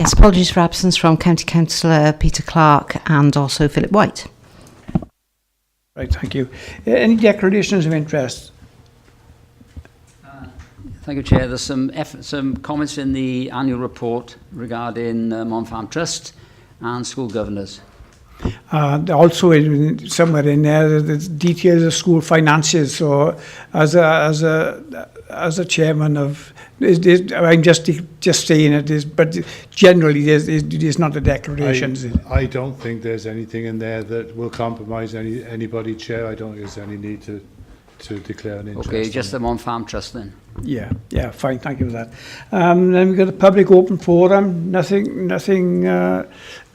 Yes, apologies for absence from County Councillor Peter Clark and also Philip White. Right, thank you. Any declarations of interest? Thank you, Chair. There's some comments in the annual report regarding Mon Farm Trust and school governors. Also, somewhere in there, the details of school finances. So, as a chairman of, I'm just saying it is, but generally, there's not a declaration. I don't think there's anything in there that will compromise anybody, Chair. I don't think there's any need to declare an interest. Okay, just the Mon Farm Trust then. Yeah, fine. Thank you for that. Then we've got a public open forum. Nothing.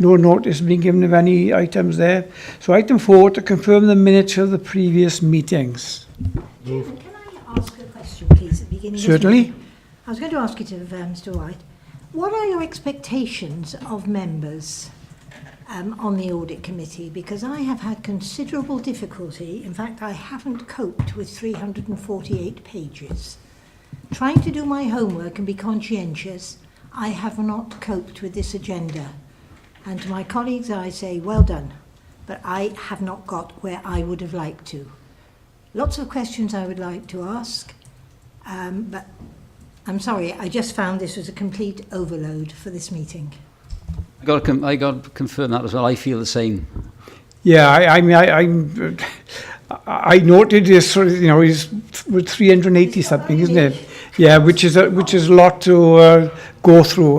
No notice being given of any items there. So, item 4 to confirm the minutes of the previous meetings. Chairman, can I ask a question, please, at the beginning? Certainly. I was going to ask it of Mr. White. What are your expectations of members on the audit committee? Because I have had considerable difficulty. In fact, I haven't coped with 348 pages. Trying to do my homework and be conscientious, I have not coped with this agenda. And to my colleagues, I say, well done, but I have not got where I would have liked to. Lots of questions I would like to ask, but I'm sorry, I just found this was a complete overload for this meeting. I got to confirm that as well. I feel the same. Yeah, I noted this sort of, he's with 380 something, isn't it? Yeah, which is a lot to go through.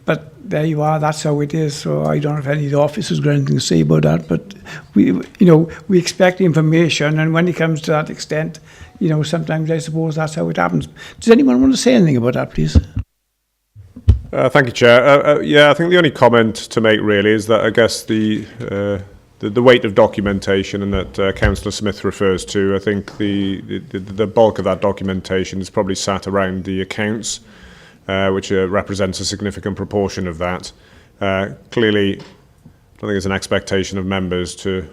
But there you are. That's how it is. So I don't know if any of the officers got anything to say about that. But we expect information, and when it comes to that extent, sometimes I suppose that's how it happens. Does anyone want to say anything about that, please? Thank you, Chair. I think the only comment to make really is that I guess the weight of documentation and that Councillor Smith refers to, I think the bulk of that documentation is probably sat around the accounts, which represents a significant proportion of that. Clearly, I don't think there's an expectation of members to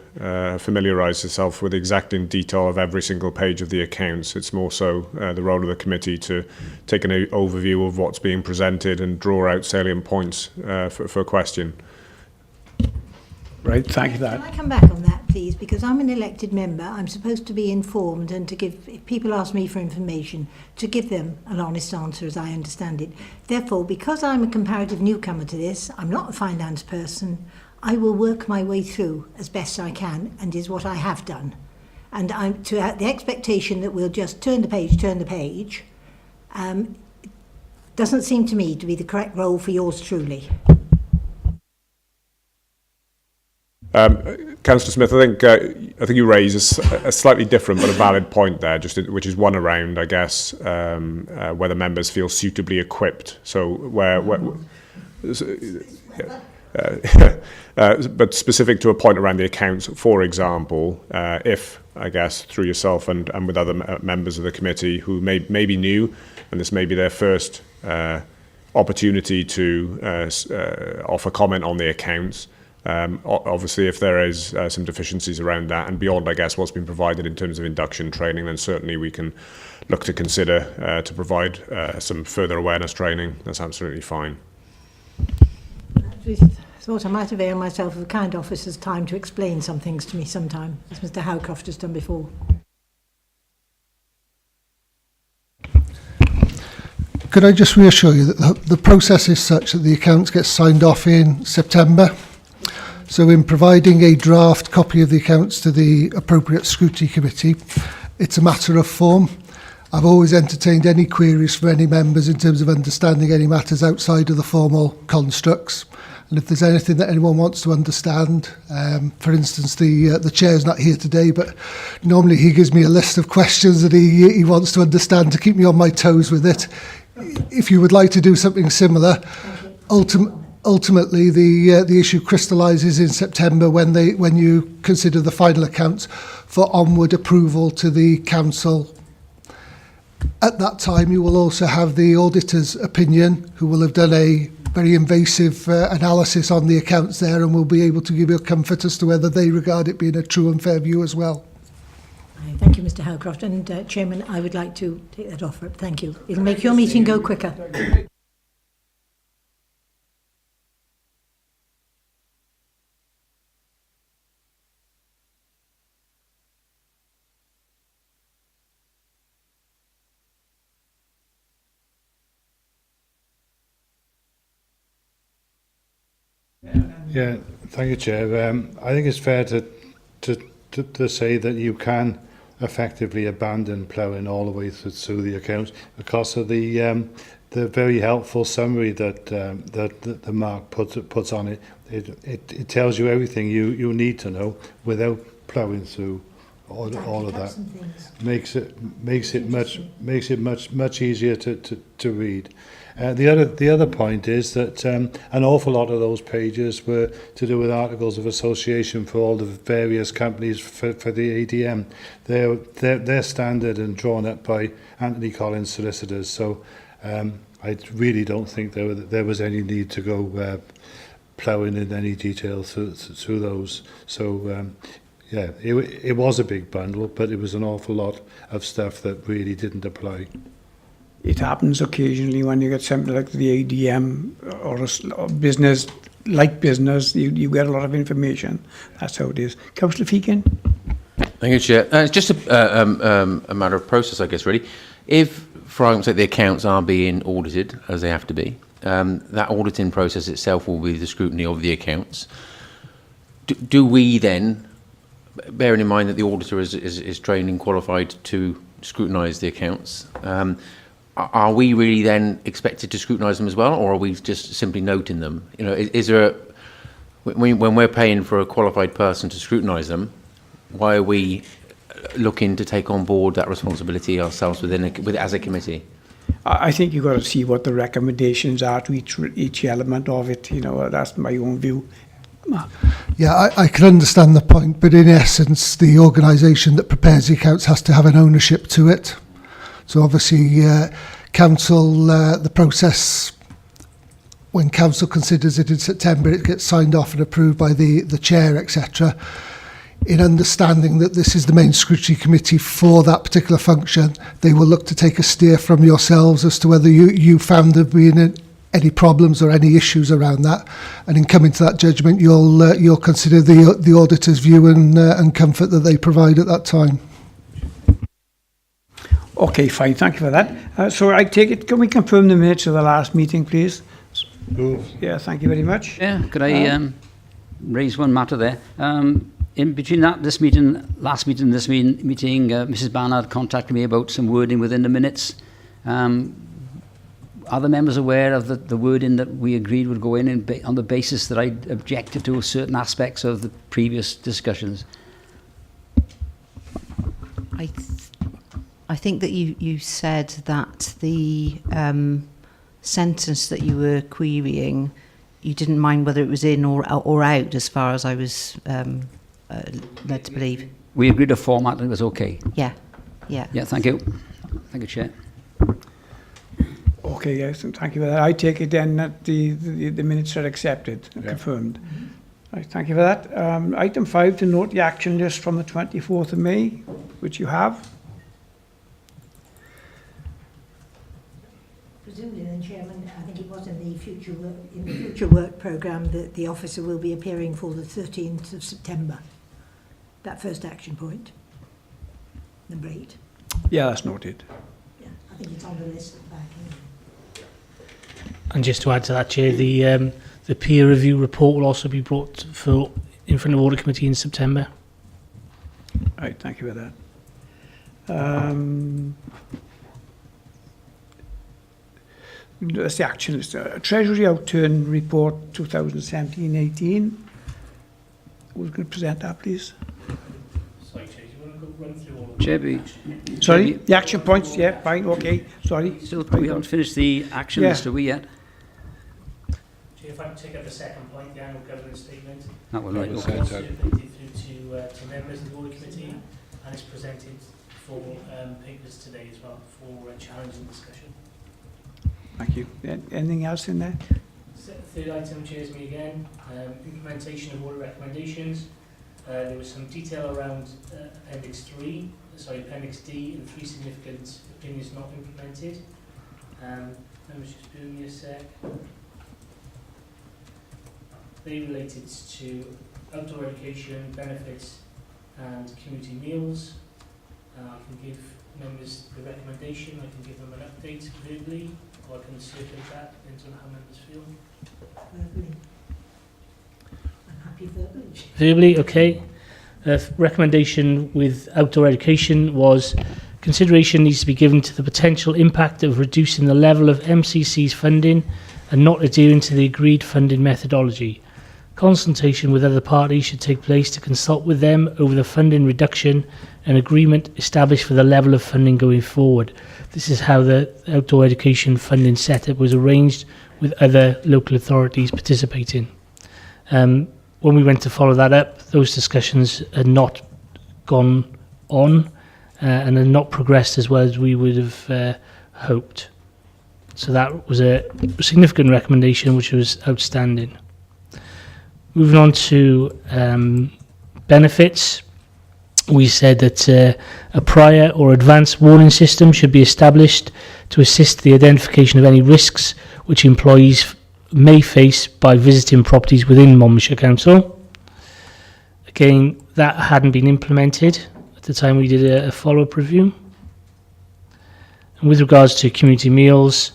familiarise themselves with the exact in detail of every single page of the accounts. It's more so the role of the committee to take an overview of what's being presented and draw out salient points for a question. Right, thank you for that. Can I come back on that, please? Because I'm an elected member, I'm supposed to be informed and to give, if people ask me for information, to give them an honest answer as I understand it. Therefore, because I'm a comparative newcomer to this, I'm not a finance person, I will work my way through as best I can, and is what I have done. And I'm to the expectation that we'll just turn the page, doesn't seem to me to be the correct role for yours truly. Councillor Smith, I think you raise a slightly different but a valid point there, which is one around, I guess, whether members feel suitably equipped. So but specific to a point around the accounts, for example, if, I guess, through yourself and with other members of the committee who may be new, and this may be their first opportunity to offer comment on the accounts, obviously if there is some deficiencies around that and beyond, I guess, what's been provided in terms of induction training, then certainly we can look to consider to provide some further awareness training. That's absolutely fine. I thought I might avail myself of the kind officer's time to explain some things to me sometime, as Mr. Howcroft has done before. Could I just reassure you that the process is such that the accounts get signed off in September? So in providing a draft copy of the accounts to the appropriate scrutiny committee, it's a matter of form. I've always entertained any queries from any members in terms of understanding any matters outside of the formal constructs. And if there's anything that anyone wants to understand, for instance, the chair's not here today, but normally he gives me a list of questions that he wants to understand to keep me on my toes with it. If you would like to do something similar, ultimately the issue crystallises in September when you consider the final accounts for onward approval to the council. At that time, you will also have the auditor's opinion, who will have done a very invasive analysis on the accounts there and will be able to give you a comfort as to whether they regard it being a true and fair view as well. Thank you, Mr. Howcroft. And Chairman, I would like to take that offer. Thank you. It'll make your meeting go quicker. Yeah, thank you, Chair. I think it's fair to say that you can effectively abandon ploughing all the way through the accounts because of the very helpful summary that Mark puts on it. It tells you everything you need to know without ploughing through all of that. Makes it much easier to read. The other point is that an awful lot of those pages were to do with articles of association for all the various companies for the ADM. They're standard and drawn up by Anthony Collins solicitors. So I really don't think there was any need to go ploughing in any detail through those. So yeah, it was a big bundle, but it was an awful lot of stuff that really didn't apply. It happens occasionally when you get something like the ADM or a business, like business, you get a lot of information. That's how it is. Councillor Feakin? Thank you, Chair. It's just a matter of process, I guess, really. If, for argument's sake, the accounts are being audited, as they have to be, that auditing process itself will be the scrutiny of the accounts. Do we then, bearing in mind that the auditor is trained and qualified to scrutinise the accounts, are we really then expected to scrutinise them as well, or are we just simply noting them? You know, is there when we're paying for a qualified person to scrutinise them, why are we looking to take on board that responsibility ourselves as a committee? I think you've got to see what the recommendations are to each element of it. You know, that's my own view. Mark? Yeah, I can understand the point, but in essence, the organisation that prepares the accounts has to have an ownership to it. So obviously, council, the process, when council considers it in September, it gets signed off and approved by the chair, etc. In understanding that this is the main scrutiny committee for that particular function, they will look to take a steer from yourselves as to whether you found there being any problems or any issues around that, and in coming to that judgment, you'll consider the auditor's view and comfort that they provide at that time. Okay, fine. Thank you for that. So I take it, can we confirm the minutes of the last meeting, please? Move. Yeah, thank you very much. Yeah, could I raise one matter there? In between last meeting, this meeting, Mrs. Barnard contacted me about some wording within the minutes. Are the members aware of the wording that we agreed would go in on the basis that I objected to certain aspects of the previous discussions? I think that you said that the sentence that you were querying, you didn't mind whether it was in or out, as far as I was led to believe. We agreed a format that was okay. Yeah. Yeah, thank you. Thank you, Chair. Okay, yes, and thank you for that. I take it then that the minutes are accepted and confirmed. Right, thank you for that. Item 5, to note the action list from the 24th of May, which you have. Presumably then, Chairman, I think it was in the future work programme that the officer will be appearing for the 13th of September. That first action point, number 8. Yeah, that's noted. Yeah, I think it's on the list at the back. And just to add to that, Chair, the peer review report will also be brought in front of Audit Committee in September. Right, thank you for that. That's the action list. Treasury outturn report 2017-18. Who's going to present that, please? Sorry, Chair, do you want to go run through all of Chair, Sorry, the action points, yeah, fine, okay, sorry. still, we haven't finished the action list, have we yet? Chair, if I can take up the second point, the annual governance statement. That was right. It's Okay. also circulated through to members of the Audit Committee, and it's presented for papers today as well for challenge and discussion. Thank you. Anything else in there? Third item, Chair's me again, implementation of audit recommendations. There was some detail around Appendix D, and 3 significant opinions not implemented. Members, just give me a sec. They related to outdoor education, benefits, and community meals. I can give members the recommendation, I can give them an update verbally, or I can circulate that, depends on how members feel. happy verbally. Verbally, okay. Recommendation with outdoor education was consideration needs to be given to the potential impact of reducing the level of MCC's funding and not adhering to the agreed funding methodology. Consultation with other parties should take place to consult with them over the funding reduction and agreement established for the level of funding going forward. This is how the outdoor education funding setup was arranged with other local authorities participating. When we went to follow that up, those discussions had not gone on and had not progressed as well as we would have hoped. So that was a significant recommendation which was outstanding. Moving on to benefits, we said that a prior or advanced warning system should be established to assist the identification of any risks which employees may face by visiting properties within Monmouthshire Council. Again, that hadn't been implemented at the time we did a follow-up review. And with regards to community meals,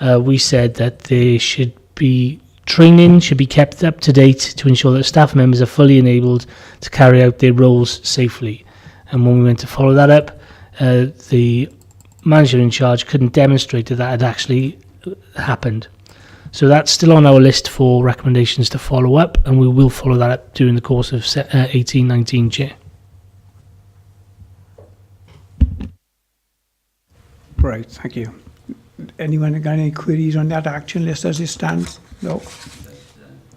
we said that there should be training should be kept up to date to ensure that staff members are fully enabled to carry out their roles safely. And when we went to follow that up, the manager in charge couldn't demonstrate that that had actually happened. So that's still on our list for recommendations to follow up, and we will follow that up during the course of 18-19, Chair. Right, thank you. Anyone got any queries on that action list as it stands? No.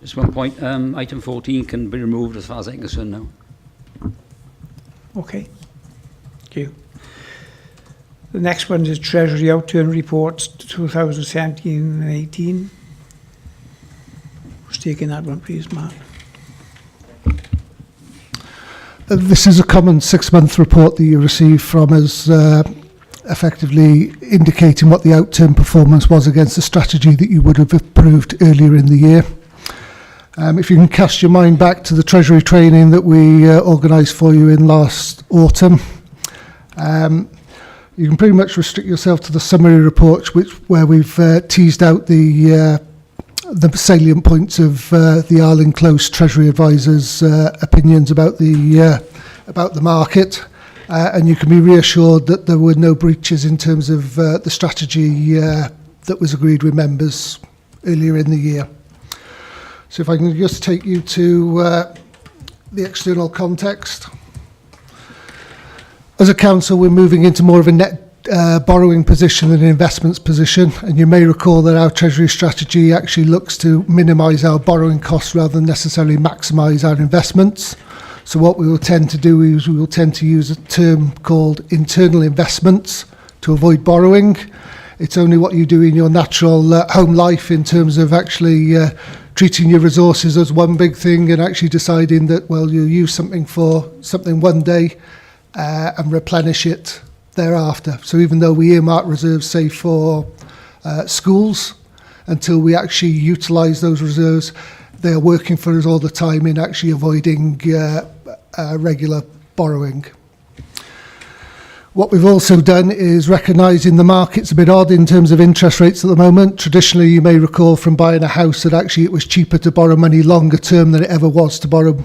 Just one point, item 14 can be removed as far as I'm concerned now. Okay. Thank you. The next one is Treasury Outturn Reports 2017 and 18. Who's taking that one, please, Mark? This is a common 6-month report that you receive from us, effectively indicating what the outturn performance was against the strategy that you would have approved earlier in the year. If you can cast your mind back to the Treasury training that we organised for you in last autumn, you can pretty much restrict yourself to the summary report, where we've teased out the salient points of the Arling Close Treasury Advisors' opinions about the market. And you can be reassured that there were no breaches in terms of the strategy that was agreed with members earlier in the year. So if I can just take you to the external context. As a council, we're moving into more of a net borrowing position than an investments position. And you may recall that our Treasury strategy actually looks to minimise our borrowing costs rather than necessarily maximise our investments. So what we will tend to do is we will tend to use a term called internal investments to avoid borrowing. It's only what you do in your natural home life in terms of actually treating your resources as one big thing and actually deciding that, well, you'll use something for something one day and replenish it thereafter. So even though we earmark reserves, say, for schools, until we actually utilise those reserves, they are working for us all the time in actually avoiding regular borrowing. What we've also done is recognising the market's a bit odd in terms of interest rates at the moment. Traditionally, you may recall from buying a house that actually it was cheaper to borrow money longer term than it ever was to borrow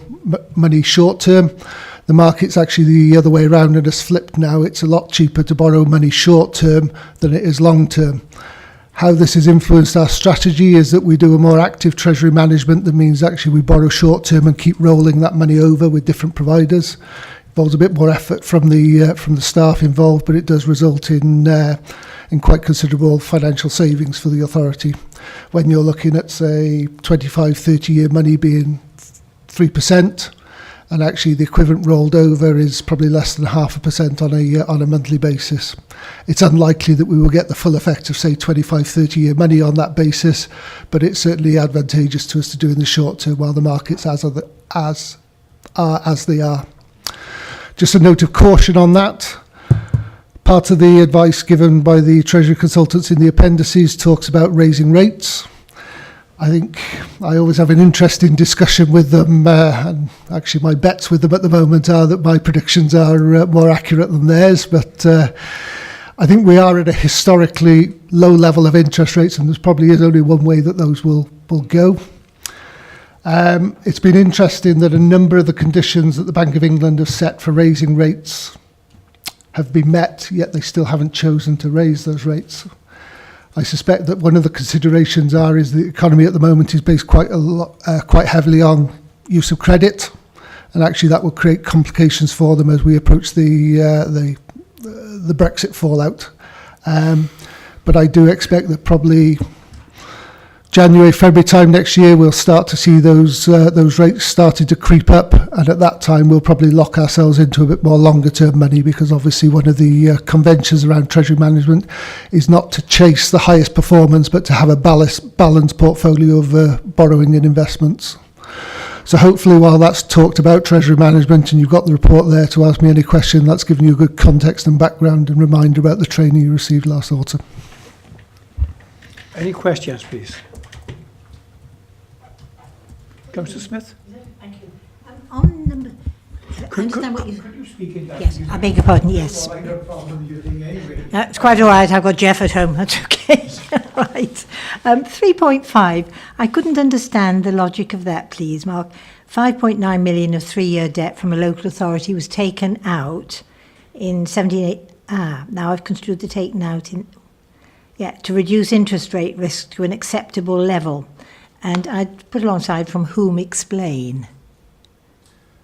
money short term. The market's actually the other way around and has flipped now. It's a lot cheaper to borrow money short term than it is long term. How this has influenced our strategy is that we do a more active treasury management. That means actually we borrow short term and keep rolling that money over with different providers. Involves a bit more effort from the staff involved, but it does result in quite considerable financial savings for the authority. When you're looking at, say, 25, 30-year money being 3%, and actually the equivalent rolled over is probably less than 0.5% on a monthly basis. It's unlikely that we will get the full effect of, say, 25, 30-year money on that basis, but it's certainly advantageous to us to do in the short term while the markets as they are. Just a note of caution on that. Part of the advice given by the Treasury consultants in the appendices talks about raising rates. I think I always have an interesting discussion with them, and actually my bets with them at the moment are that my predictions are more accurate than theirs, but I think we are at a historically low level of interest rates, and there's probably only one way that those will go. It's been interesting that a number of the conditions that the Bank of England have set for raising rates have been met, yet they still haven't chosen to raise those rates. I suspect that one of the considerations is the economy at the moment is based quite heavily on use of credit, and actually that will create complications for them as we approach the Brexit fallout. But I do expect that probably January, February time next year, we'll start to see those rates starting to creep up, and at that time we'll probably lock ourselves into a bit more longer term money, because obviously one of the conventions around treasury management is not to chase the highest performance, but to have a balanced portfolio of borrowing and investments. So hopefully, while that's talked about treasury management and you've got the report there to ask me any question, that's given you a good context and background and reminder about the training you received last autumn. Any questions, please? Councillor Smith? Thank you. On number... I understand what you... Could you speak in that? Yes, I beg your pardon, yes. I got a problem with your thing anyway. It's quite all right, I've got Jeff at home, that's okay. Right. 3.5, I couldn't understand the logic of that, please, Mark. 5.9 million of 3-year debt from a local authority was taken out in 78... now I've construed the taken out in... to reduce interest rate risk to an acceptable level. And I'd put alongside from whom explain.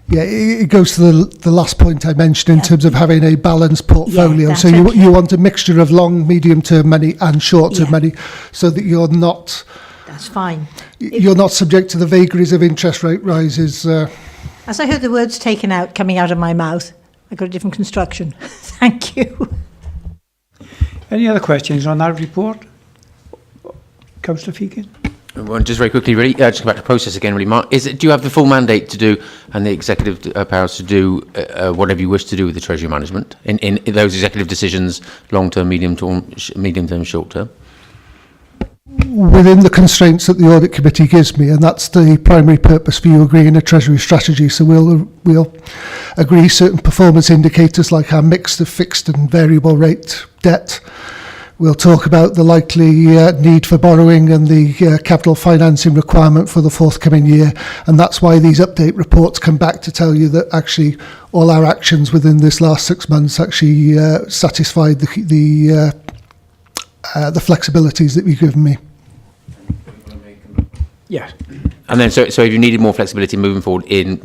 Yeah, it goes to the last point I mentioned in terms of having a balanced portfolio. Yeah, so you want a mixture of long, medium-term money and short-term money, so that you're not... That's fine. You're not subject to the vagaries of interest rate rises. As I heard the words taken out coming out of my mouth, I got a different construction. Thank you. Any other questions on that report? Councillor Feakin? Well, just very quickly, really, just go back to process again, really, Mark. Do you have the full mandate to do, and the executive powers to do whatever you wish to do with the treasury management in those executive decisions, long-term, medium-term, short-term? Within the constraints that the audit committee gives me, and that's the primary purpose for you agreeing a treasury strategy. So we'll agree certain performance indicators like our mix of fixed and variable rate debt. We'll talk about the likely need for borrowing and the capital financing requirement for the forthcoming year. And that's why these update reports come back to tell you that actually all our actions within this last 6 months actually satisfied the flexibilities that you've given me. Yes. And then, so if you needed more flexibility moving forward in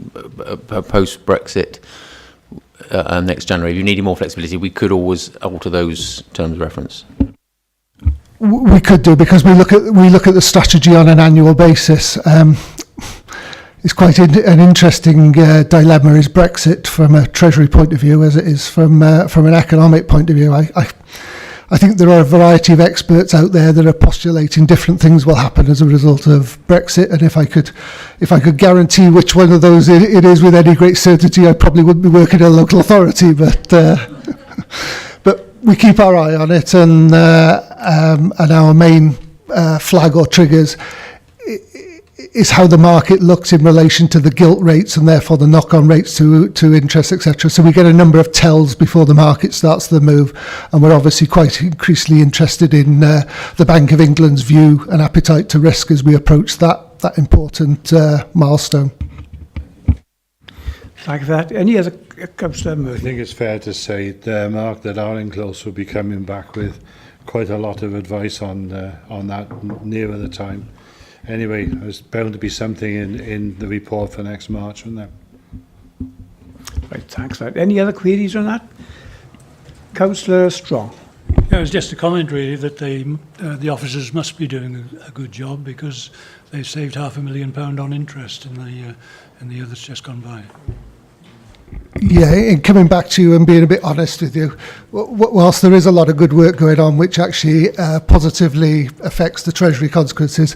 post-Brexit next January, if you needed more flexibility, we could always alter those terms of reference. We could do, because we look at the strategy on an annual basis. It's quite an interesting dilemma, is Brexit from a treasury point of view as it is from an economic point of view. I think there are a variety of experts out there that are postulating different things will happen as a result of Brexit, and if I could guarantee which one of those it is with any great certainty, I probably wouldn't be working at a local authority. But we keep our eye on it, and our main flag or triggers is how the market looks in relation to the gilt rates and therefore the knock-on rates to interest, etc. So we get a number of tells before the market starts the move, and we're obviously quite increasingly interested in the Bank of England's view and appetite to risk as we approach that important milestone. Thank you for that. Any other Councillor I Murphy? think it's fair to say, Mark, that Arlen Close will be coming back with quite a lot of advice on that nearer the time. Anyway, there's bound to be something in the report for next March, isn't there? Right, thanks for that. Any other queries on that? Councillor Strong. Yeah, it was just a comment really that the officers must be doing a good job, because they've saved £500,000 on interest in the year that's just gone by. Yeah, and coming back to you and being a bit honest with you, whilst there is a lot of good work going on which actually positively affects the Treasury consequences,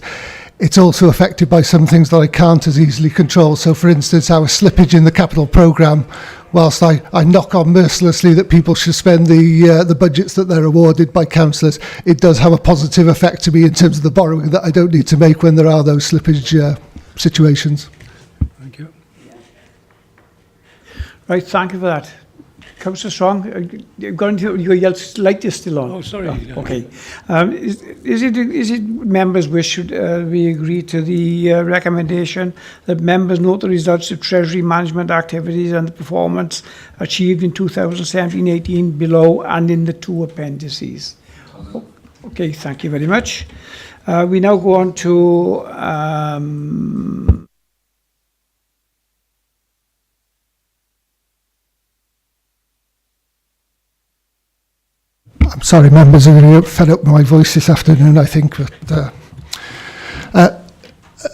it's also affected by some things that I can't as easily control. So, for instance, our slippage in the capital programme, whilst I knock on mercilessly that people should spend the budgets that they're awarded by councillors, it does have a positive effect to me in terms of the borrowing that I don't need to make when there are those slippage situations. Thank you. Right, thank you for that. Councillor Strong, you've got into, your light is still on. Oh, sorry. Okay. Is it members' wish should we agree to the recommendation that members note the results of Treasury management activities and the performance achieved in 2017-18 below and in the 2 appendices? Okay, thank you very much. We now go on to I'm sorry, members are going to get fed up with my voice this afternoon, I think. But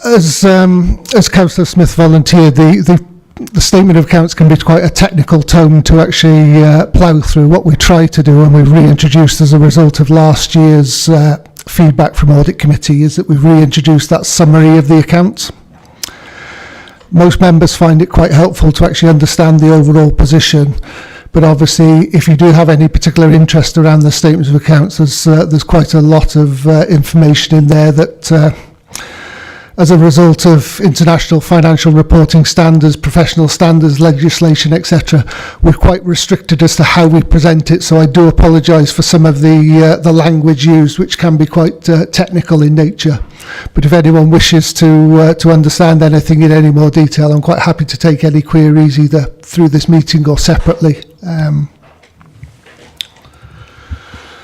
as Councillor Smith volunteered, the statement of accounts can be quite a technical tome to actually plough through. What we try to do, and we've reintroduced as a result of last year's feedback from Audit Committee, is that we've reintroduced that summary of the accounts. Most members find it quite helpful to actually understand the overall position. But obviously, if you do have any particular interest around the statements of accounts, there's quite a lot of information in there that, as a result of international financial reporting standards, professional standards, legislation, etc., we're quite restricted as to how we present it. So I do apologise for some of the language used, which can be quite technical in nature. But if anyone wishes to understand anything in any more detail, I'm quite happy to take any queries either through this meeting or separately.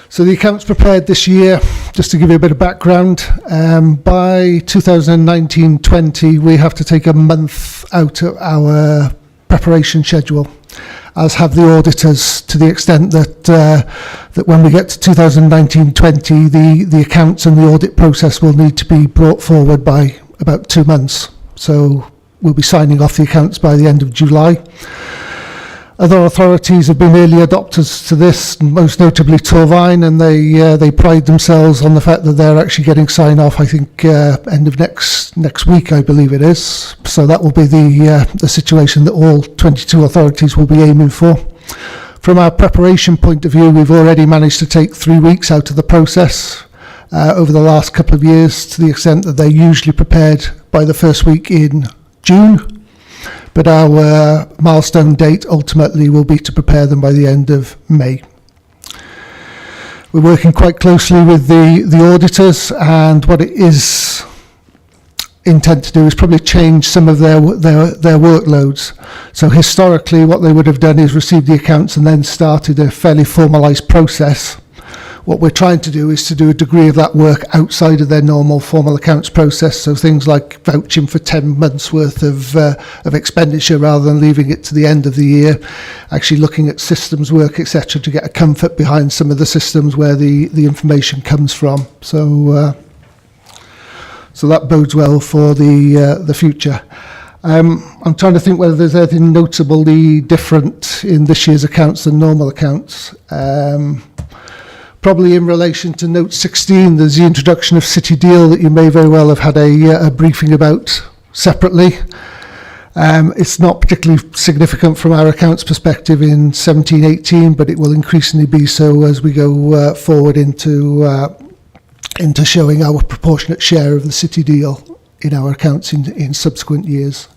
So the accounts prepared this year, just to give you a bit of background, by 2019-20 we have to take a month out of our preparation schedule, as have the auditors, to the extent that that when we get to 2019-20 the accounts and the audit process will need to be brought forward by about 2 months. So we'll be signing off the accounts by the end of July. Other authorities have been early adopters to this, most notably Torvine, and they pride themselves on the fact that they're actually getting sign off, I think, end of next week, I believe it is. So that will be the situation that all 22 authorities will be aiming for. From our preparation point of view, we've already managed to take 3 weeks out of the process over the last couple of years, to the extent that they're usually prepared by the first week in June. But our milestone date ultimately will be to prepare them by the end of May. We're working quite closely with the auditors, and what it is intent to do is probably change some of their workloads. So historically what they would have done is received the accounts and then started a fairly formalised process. What we're trying to do is to do a degree of that work outside of their normal formal accounts process, so things like vouching for 10 months worth of expenditure rather than leaving it to the end of the year, actually looking at systems work, etc., to get a comfort behind some of the systems where the information comes from. So that bodes well for the future. I'm trying to think whether there's anything notably different in this year's accounts than normal accounts. Probably in relation to note 16, there's the introduction of City Deal that you may very well have had a briefing about separately. It's not particularly significant from our accounts perspective in 17-18, but it will increasingly be so as we go forward into showing our proportionate share of the City Deal in our accounts in subsequent years.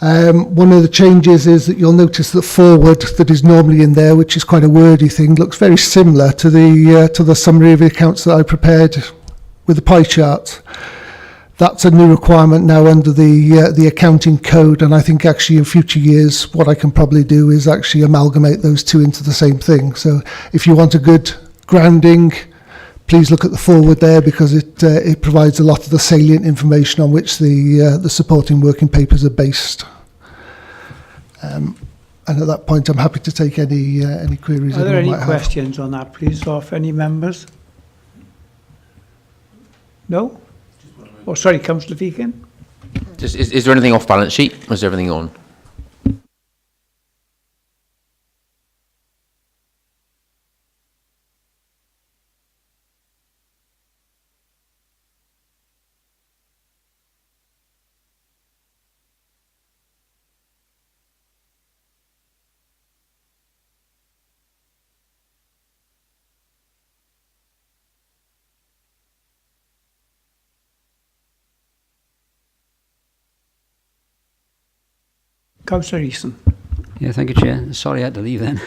One of the changes is that you'll notice that forward that is normally in there, which is quite a wordy thing, looks very similar to the summary of the accounts that I prepared with the pie chart. That's a new requirement now under the accounting code, and I think actually in future years what I can probably do is actually amalgamate those two into the same thing. So if you want a good grounding, please look at the forward there, because it provides a lot of the salient information on which the supporting working papers are based. And at that point, I'm happy to take any queries. Are there any might questions on that, please, off any members? No? Oh, sorry, Councillor Feakin. Is there anything off balance sheet, or is everything on? Councillor Easton. Yeah, thank you, Chair. Sorry I had to leave then.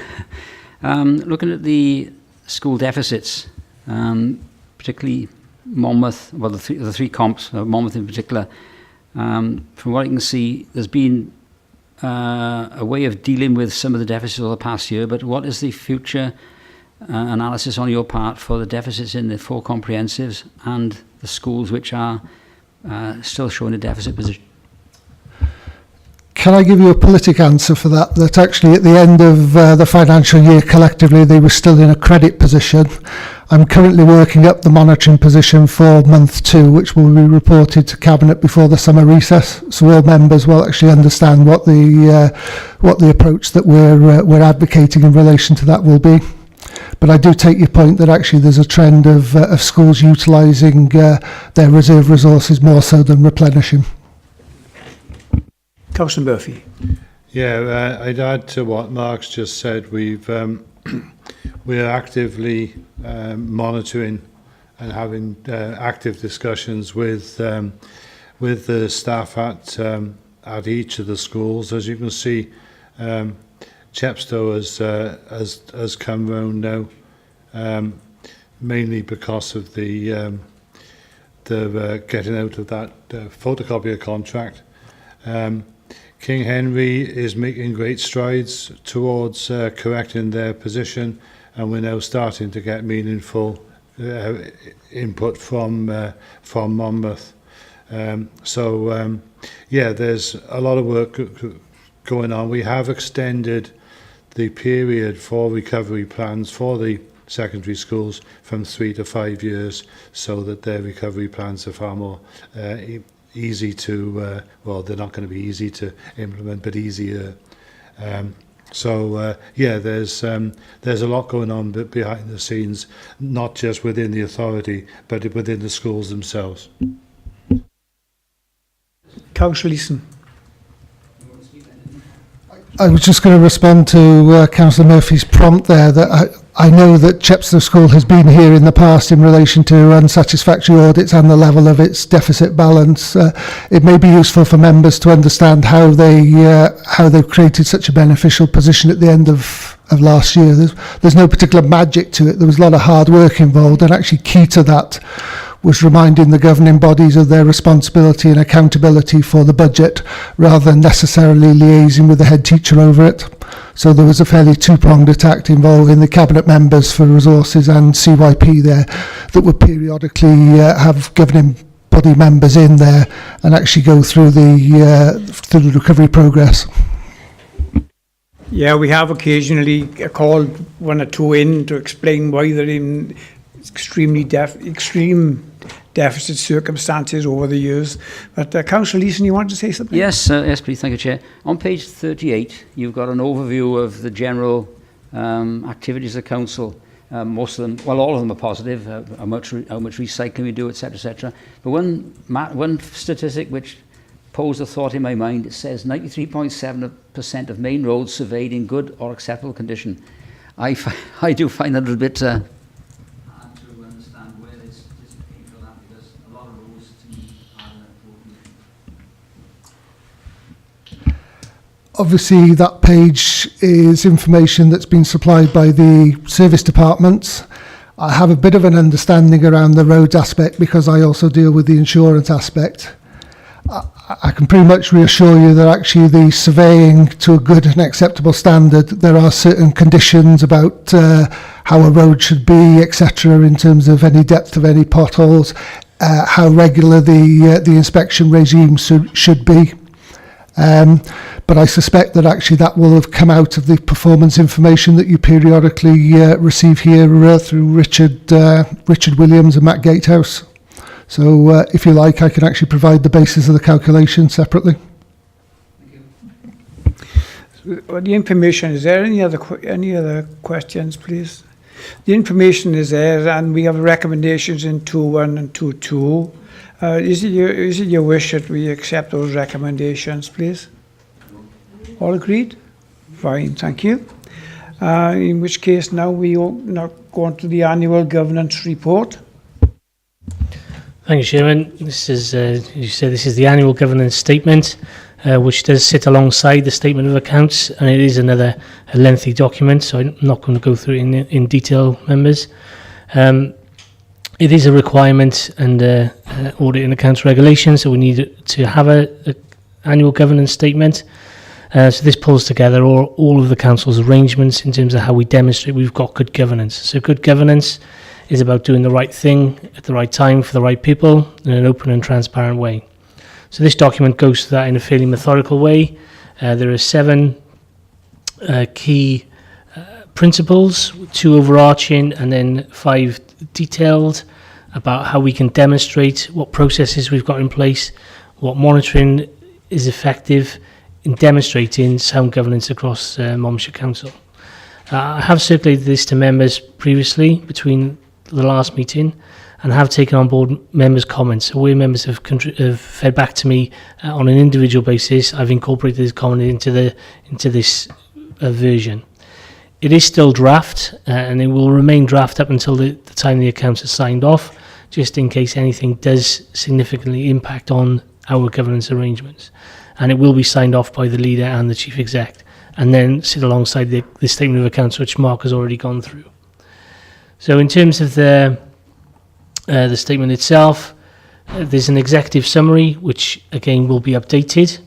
Looking at the school deficits, particularly Monmouth, well, the three comps, Monmouth in particular, from what I can see, there's been a way of dealing with some of the deficits over the past year, but what is the future analysis on your part for the deficits in the 4 comprehensives and the schools which are still showing a deficit position? Can I give you a politic answer for that? That actually at the end of the financial year collectively they were still in a credit position. I'm currently working up the monitoring position for month 2, which will be reported to Cabinet before the summer recess. So all members will actually understand what the approach that we're advocating in relation to that will be. But I do take your point that actually there's a trend of schools utilising their reserve resources more so than replenishing. Councillor Murphy. Yeah, I'd add to what Mark's just said. We're actively monitoring and having active discussions with the staff at each of the schools. As you can see, Chepstow has come round now, mainly because of the getting out of that photocopier contract. King Henry is making great strides towards correcting their position, and we're now starting to get meaningful input from Monmouth. Yeah, there's a lot of work going on. We have extended the period for recovery plans for the secondary schools from 3 to 5 years, so that their recovery plans are far more easy to, well, they're not going to be easy to implement, but easier. Yeah, there's a lot going on behind the scenes, not just within the authority, but within the schools themselves. Councillor Leeson. I was just going to respond to Councillor Murphy's prompt there, that I know that Chepstow School has been here in the past in relation to unsatisfactory audits and the level of its deficit balance. It may be useful for members to understand how they've created such a beneficial position at the end of last year. There's no particular magic to it. There was a lot of hard work involved, and actually key to that was reminding the governing bodies of their responsibility and accountability for the budget, rather than necessarily liaising with the head teacher over it. So there was a fairly two-pronged attack involving the Cabinet members for resources and CYP there, that would periodically have governing body members in there and actually go through the recovery progress. Yeah, we have occasionally called 1 or 2 in to explain why they're in extreme deficit circumstances over the years. But Councillor Leeson, you want to say something? Yes, yes, please. Thank you, Chair. On page 38, you've got an overview of the general activities of the council. Most of them, well, all of them are positive. How much recycling we do, etc., etc. But one statistic which posed a thought in my mind, it says 93.7% of main roads surveyed in good or acceptable condition. I do find that a little bit hard to understand where this came from, because a lot of roads to me are poor. Obviously, that page is information that's been supplied by the service departments. I have a bit of an understanding around the roads aspect because I also deal with the insurance aspect. I can pretty much reassure you that actually the surveying to a good and acceptable standard, there are certain conditions about how a road should be, etc., in terms of any depth of any potholes, how regular the inspection regime should be. But I suspect that actually that will have come out of the performance information that you periodically receive here through Richard Williams and Matt Gatehouse. So if you like, I can actually provide the basis of the calculation separately. Well, the information is there. Any other questions, please? The information is there, and we have recommendations in 2.1 and 2.2. Is it your wish that we accept those recommendations, please? All agreed? Fine, thank you. In which case, now we will now go on to the annual governance report. Thank you, Chairman. This is, as you said, this is the annual governance statement. which does sit alongside the statement of accounts, and it is a lengthy document, so I'm not going to go through it in detail, members. It is a requirement under audit and accounts regulations, so we need to have a annual governance statement. So this pulls together all of the council's arrangements in terms of how we demonstrate we've got good governance. So good governance is about doing the right thing at the right time for the right people in an open and transparent way. So this document goes through that in a fairly methodical way. There are 7 key principles, 2 overarching and then 5 detailed, about how we can demonstrate what processes we've got in place, what monitoring is effective in demonstrating sound governance across Monmouthshire Council. I have circulated this to members previously between the last meeting and have taken on board members' comments. So where members have fed back to me on an individual basis, I've incorporated this comment into this version. It is still draft, and it will remain draft up until the time the accounts are signed off, just in case anything does significantly impact on our governance arrangements. And it will be signed off by the leader and the chief exec, and then sit alongside the statement of accounts, which Mark has already gone through. So in terms of the statement itself, there's an executive summary, which again will be updated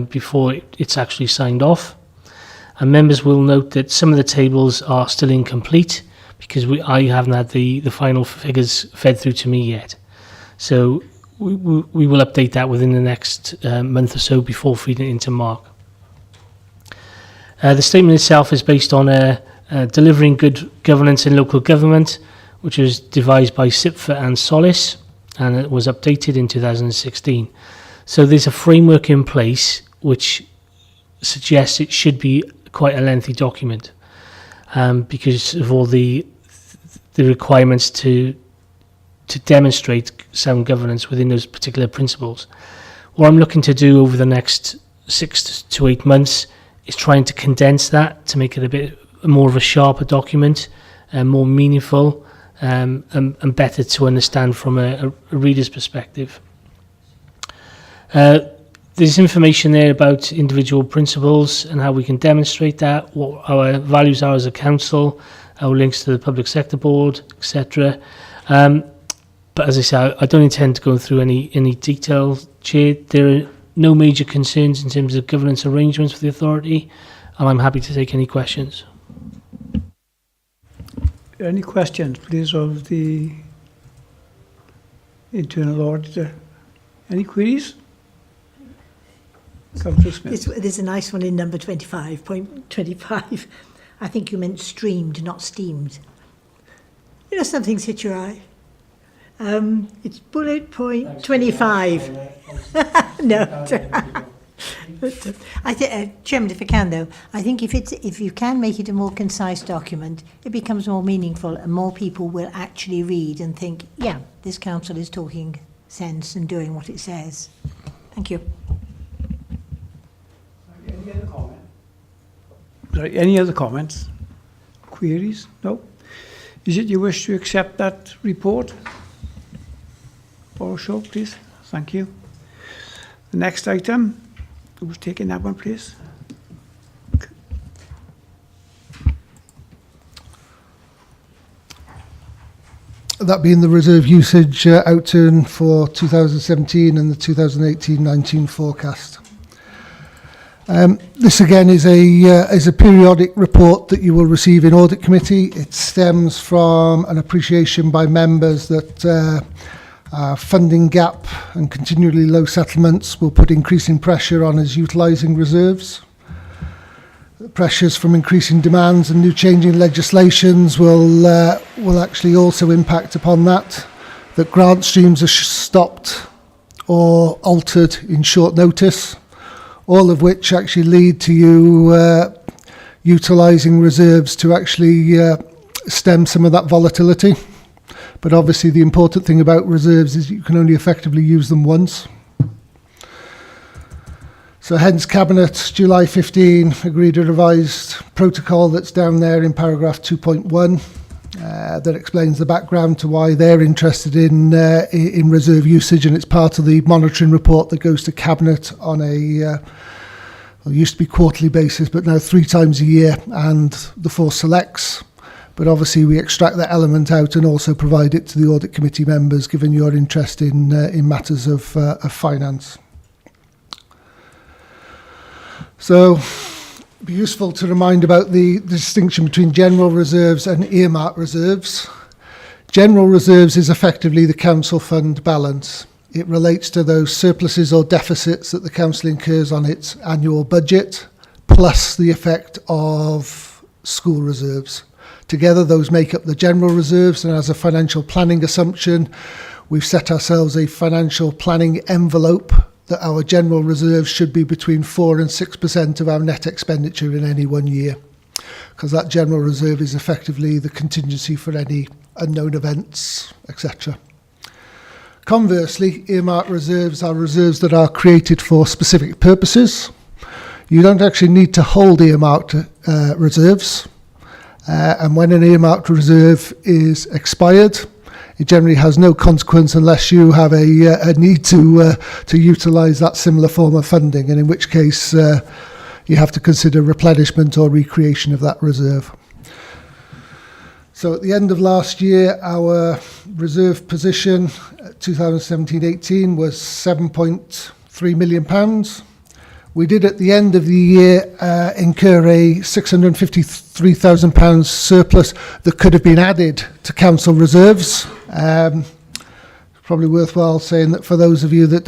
before it's actually signed off. And members will note that some of the tables are still incomplete because I haven't had the final figures fed through to me yet. So we will update that within the next month or so before feeding it into Mark. The statement itself is based on delivering good governance in local government, which was devised by SIPFA and Solis, and it was updated in 2016. So there's a framework in place which suggests it should be quite a lengthy document because of all the requirements to demonstrate sound governance within those particular principles. What I'm looking to do over the next 6 to 8 months is trying to condense that to make it a bit more of a sharper document and more meaningful and better to understand from a reader's perspective. There's information there about individual principles and how we can demonstrate that, what our values are as a council, our links to the public sector board, etc. But as I say, I don't intend to go through any detail, Chair. There are no major concerns in terms of governance arrangements for the authority, and I'm happy to take any questions. Any questions, please, of the internal auditor? Any queries? Councillor Smith. There's a nice one in number 25.25. I think you meant streamed, not steamed. You know, some things hit your eye. It's bullet point 25. No. But, Chairman, if I can though, I think if you can make it a more concise document, it becomes more meaningful and more people will actually read and think, yeah, this council is talking sense and doing what it says. Thank you. Any other comments? Right, any other comments? Queries? No? Is it your wish to accept that report? Or show, please. Thank you. The next item. Who's taking that one, please? That being the reserve usage outturn for 2017 and the 2018-19 forecast. This again is a periodic report that you will receive in Audit Committee. It stems from an appreciation by members that funding gap and continually low settlements will put increasing pressure on us utilising reserves. The pressures from increasing demands and new changing legislations will actually also impact upon that. That grant streams are stopped or altered in short notice, all of which actually lead to you utilising reserves to actually stem some of that volatility. But obviously the important thing about reserves is you can only effectively use them once. So hence Cabinet, July 15, agreed a revised protocol that's down there in paragraph 2.1. that explains the background to why they're interested in reserve usage, and it's part of the monitoring report that goes to Cabinet on a well, it used to be quarterly basis, but now 3 times a year, and the 4 selects. But obviously we extract that element out and also provide it to the audit committee members, given your interest in matters of finance. So it'd be useful to remind about the distinction between general reserves and earmarked reserves. General reserves is effectively the council fund balance. It relates to those surpluses or deficits that the council incurs on its annual budget, plus the effect of school reserves. Together, those make up the general reserves, and as a financial planning assumption, we've set ourselves a financial planning envelope that our general reserves should be between 4 and 6% of our net expenditure in any one year, because that general reserve is effectively the contingency for any unknown events, etc. Conversely, earmarked reserves are reserves that are created for specific purposes. You don't actually need to hold earmarked reserves. And when an earmarked reserve is expired, it generally has no consequence unless you have a need to utilise that similar form of funding, and in which case you have to consider replenishment or recreation of that reserve. So at the end of last year, our reserve position, 2017-18, was £7.3 million. We did at the end of the year incur a £653,000 surplus that could have been added to council reserves. Probably worthwhile saying that for those of you that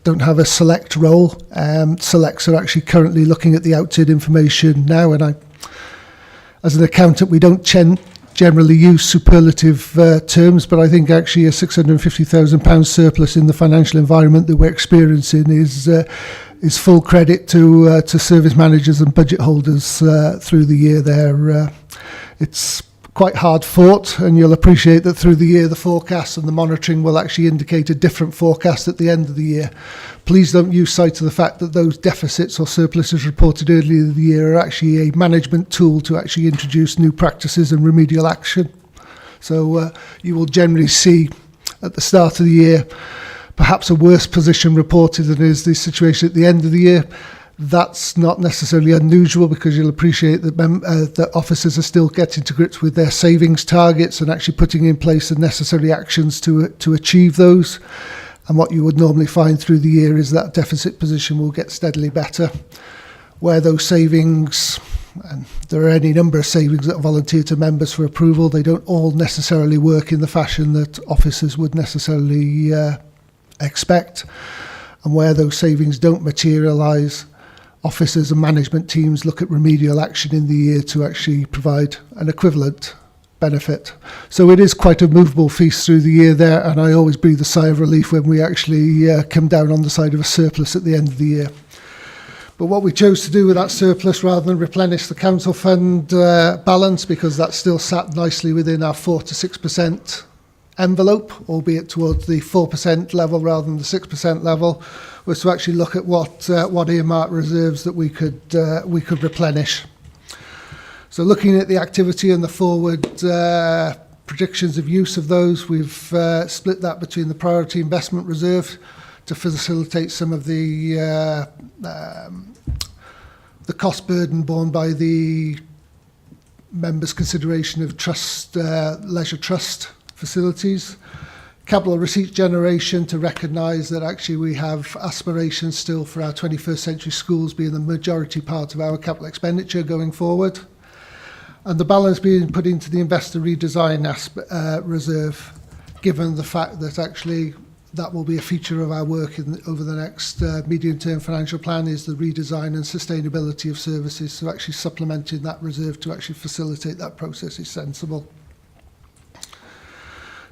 don't have a select role, selects are actually currently looking at the outward information now, and as an accountant, we don't generally use superlative terms, but I think actually a £650,000 surplus in the financial environment that we're experiencing is full credit to service managers and budget holders through the year there. It's quite hard fought, and you'll appreciate that through the year the forecast and the monitoring will actually indicate a different forecast at the end of the year. Please don't use sight of the fact that those deficits or surpluses reported earlier in the year are actually a management tool to actually introduce new practices and remedial action. So you will generally see at the start of the year perhaps a worse position reported than is the situation at the end of the year. That's not necessarily unusual, because you'll appreciate that that officers are still getting to grips with their savings targets and actually putting in place the necessary actions to achieve those. And what you would normally find through the year is that deficit position will get steadily better. Where those savings, and there are any number of savings that are volunteered to members for approval, they don't all necessarily work in the fashion that officers would necessarily expect. And where those savings don't materialise, officers and management teams look at remedial action in the year to actually provide an equivalent benefit. So it is quite a movable feast through the year there, and I always breathe a sigh of relief when we actually come down on the side of a surplus at the end of the year. But what we chose to do with that surplus, rather than replenish the council fund balance, because that still sat nicely within our 4 to 6% envelope, albeit towards the 4% level rather than the 6% level, was to actually look at what earmarked reserves that we could replenish. So looking at the activity and the forward predictions of use of those, we've split that between the priority investment reserve to facilitate some of the cost burden borne by the members' consideration of trust, leisure trust facilities. Capital receipt generation to recognise that actually we have aspirations still for our 21st century schools being the majority part of our capital expenditure going forward. And the balance being put into the investor redesign reserve, given the fact that actually that will be a feature of our work over the next medium-term financial plan, is the redesign and sustainability of services. So actually supplementing that reserve to actually facilitate that process is sensible.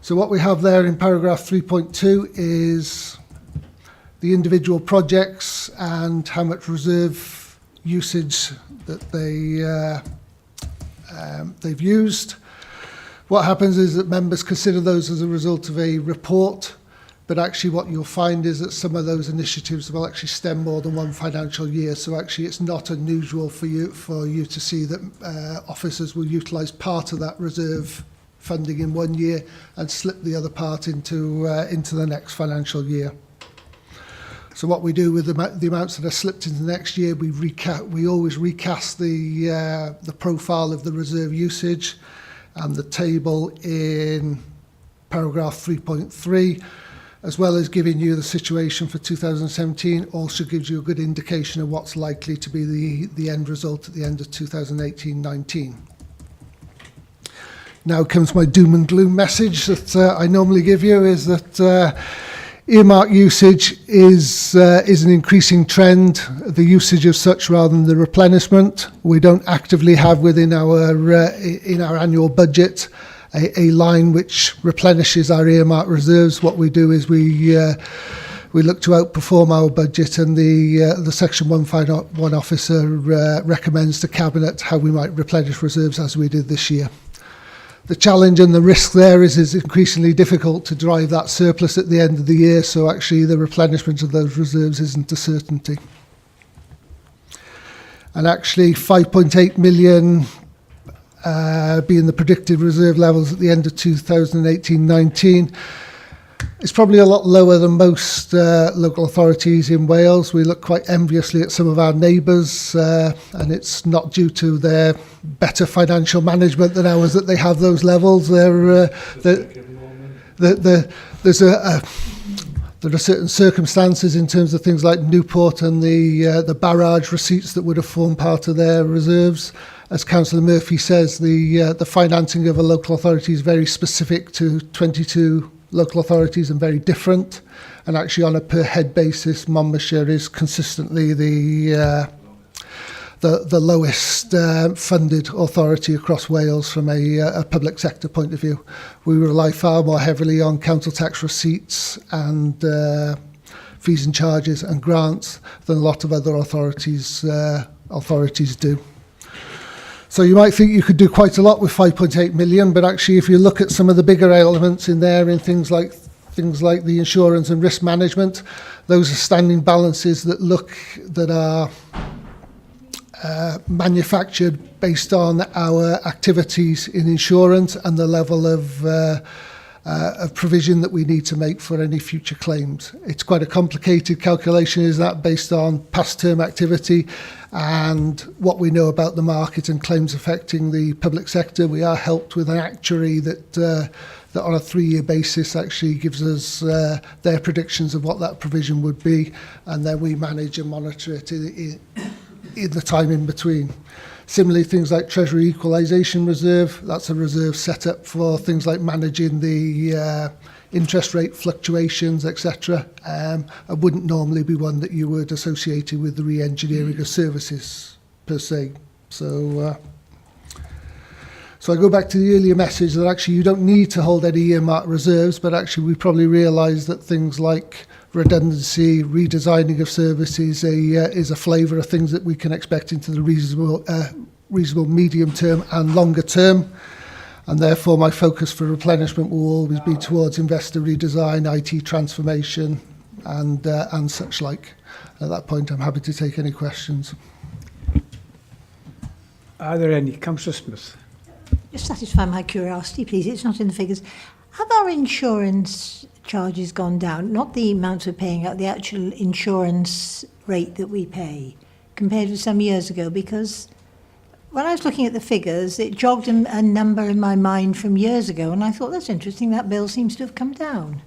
So what we have there in paragraph 3.2 is the individual projects and how much reserve usage that they've used. What happens is that members consider those as a result of a report but actually what you'll find is that some of those initiatives will actually stem more than one financial year. So actually it's not unusual for you to see that officers will utilise part of that reserve funding in one year and slip the other part into the next financial year. So what we do with the amounts that are slipped into next year, we always recast the profile of the reserve usage, and the table in paragraph 3.3, as well as giving you the situation for 2017, also gives you a good indication of what's likely to be the end result at the end of 2018-19. Now comes my doom and gloom message that I normally give you, is that earmark usage is an increasing trend, the usage of such rather than the replenishment. We don't actively have within our annual budget a line which replenishes our earmark reserves. What we do is we look to outperform our budget, and the Section 151 officer recommends to Cabinet how we might replenish reserves as we did this year. The challenge and the risk there is it's increasingly difficult to drive that surplus at the end of the year, so actually the replenishment of those reserves isn't a certainty. And actually 5.8 million being the predicted reserve levels at the end of 2018-19, it's probably a lot lower than most local authorities in Wales. We look quite enviously at some of our neighbours, and it's not due to their better financial management than ours that they have those levels. There are certain circumstances in terms of things like Newport and the barrage receipts that would have formed part of their reserves. As Councillor Murphy says, the financing of a local authority is very specific to 22 local authorities and very different. And actually on a per head basis, Monmouthshire is consistently the lowest funded authority across Wales from a public sector point of view. We rely far more heavily on council tax receipts and fees and charges and grants than a lot of other authorities do. So you might think you could do quite a lot with 5.8 million, but actually if you look at some of the bigger elements in there, in things like the insurance and risk management, those are standing balances that are manufactured based on our activities in insurance and the level of provision that we need to make for any future claims. It's quite a complicated calculation, is that, based on past term activity and what we know about the market and claims affecting the public sector. We are helped with an actuary that on a 3-year basis actually gives us their predictions of what that provision would be, and then we manage and monitor it in the time in between. Similarly, things like Treasury Equalisation Reserve, that's a reserve set up for things like managing the interest rate fluctuations, etc. It wouldn't normally be one that you would associate with the re-engineering of services per se. So I go back to the earlier message that actually you don't need to hold any earmarked reserves, but actually we probably realise that things like redundancy, redesigning of services is a flavour of things that we can expect into the reasonable medium term and longer term. And therefore my focus for replenishment will always be towards investor redesign, IT transformation and such like. At that point I'm happy to take any questions. Are there any? Councillor Smith. Just satisfy my curiosity, please. It's not in the figures. Have our insurance charges gone down? Not the amounts we're paying out, the actual insurance rate that we pay compared with some years ago, because when I was looking at the figures, it jogged a number in my mind from years ago, and I thought, that's interesting, that bill seems to have come down.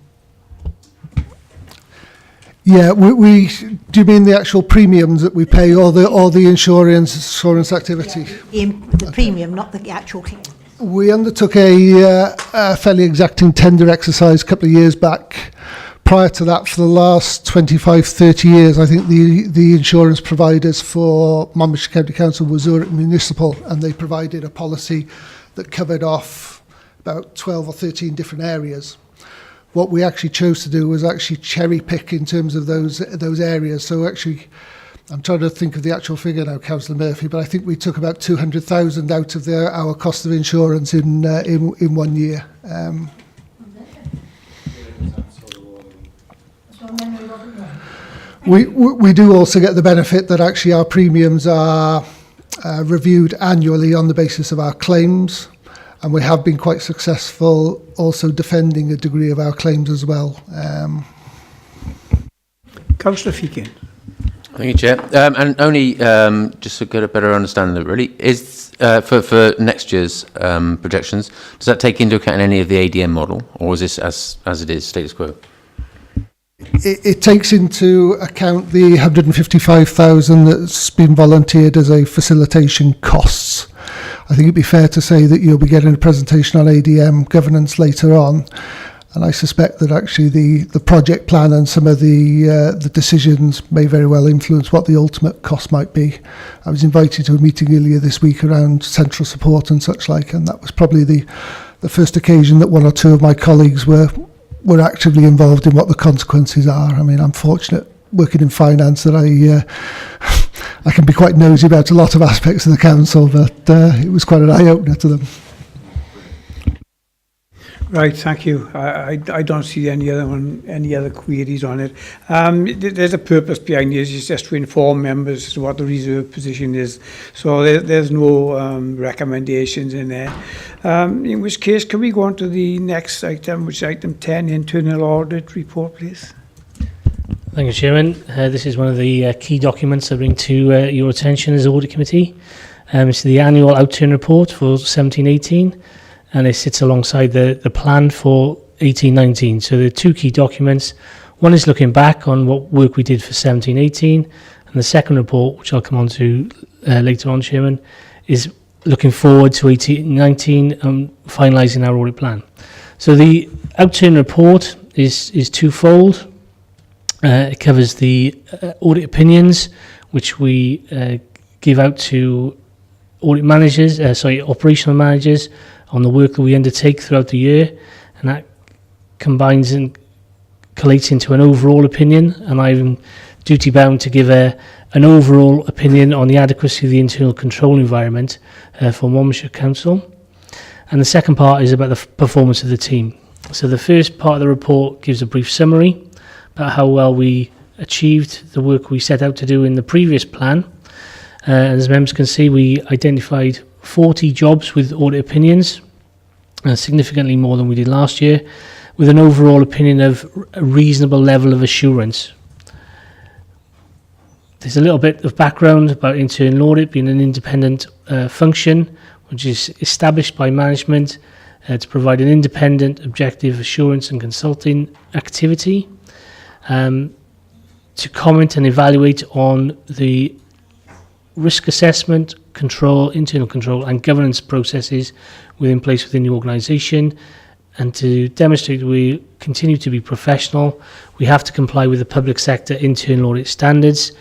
Yeah, we do you mean the actual premiums that we pay, or the insurance activity? Yeah, the premium, not the actual claim. We undertook a fairly exacting tender exercise a couple of years back. Prior to that, for the last 25, 30 years, I think the insurance providers for Monmouthshire County Council was Zurich Municipal, and they provided a policy that covered off about 12 or 13 different areas. What we actually chose to do was actually cherry pick in terms of those areas. So actually, I'm trying to think of the actual figure now, Councillor Murphy, but I think we took about 200,000 out of our cost of insurance in 1 year. We do also get the benefit that actually our premiums are reviewed annually on the basis of our claims, and we have been quite successful also defending a degree of our claims as well. Councillor Feakin. Thank you, Chair. And only just to get a better understanding of it, really, is for next year's projections, does that take into account any of the ADM model, or is this as it is, status quo? It takes into account the 155,000 that's been volunteered as a facilitation costs. I think it'd be fair to say that you'll be getting a presentation on ADM governance later on, and I suspect that actually the project plan and some of the decisions may very well influence what the ultimate cost might be. I was invited to a meeting earlier this week around central support and such like, and that was probably the first occasion that one or two of my colleagues were actively involved in what the consequences are. I mean, I'm fortunate working in finance that I can be quite nosy about a lot of aspects of the council, but it was quite an eye-opener to them. Right, thank you. I don't see any other queries on it. There's a purpose behind this. It's just to inform members as to what the reserve position is. So there's no recommendations in there. In which case, can we go on to the next item, which is item 10, internal audit report, please? Thank you, Chairman. This is one of the key documents I bring to your attention as Audit Committee. It's the annual outturn report for 17-18. And it sits alongside the plan for 18-19. So there are two key documents. One is looking back on what work we did for 17-18, and the second report, which I'll come on to later on, Chairman, is looking forward to 18-19 and finalising our audit plan. So the outturn report is twofold. It covers the audit opinions, which we give out to audit managers, operational managers, on the work that we undertake throughout the year, and that combines and collates into an overall opinion, and I'm duty bound to give an overall opinion on the adequacy of the internal control environment for Monmouthshire Council. And the second part is about the performance of the team. So the first part of the report gives a brief summary about how well we achieved the work we set out to do in the previous plan. As members can see, we identified 40 jobs with audit opinions, significantly more than we did last year, with an overall opinion of a reasonable level of assurance. There's a little bit of background about internal audit being an independent function, which is established by management to provide an independent, objective assurance and consulting activity, to comment and evaluate on the risk assessment, control, internal control and governance processes within place within the organisation, and to demonstrate that we continue to be professional. We have to comply with the public sector internal audit standards,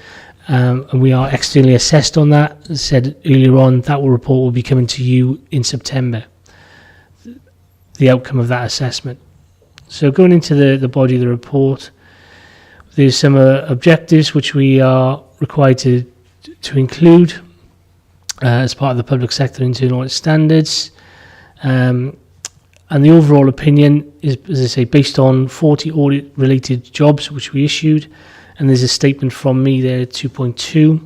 and we are externally assessed on that. As I said earlier on, that report will be coming to you in September, the outcome of that assessment. So going into the body of the report, there's some objectives which we are required to include as part of the public sector internal audit standards, and the overall opinion is, as I say, based on 40 audit related jobs which we issued, and there's a statement from me there, 2.2,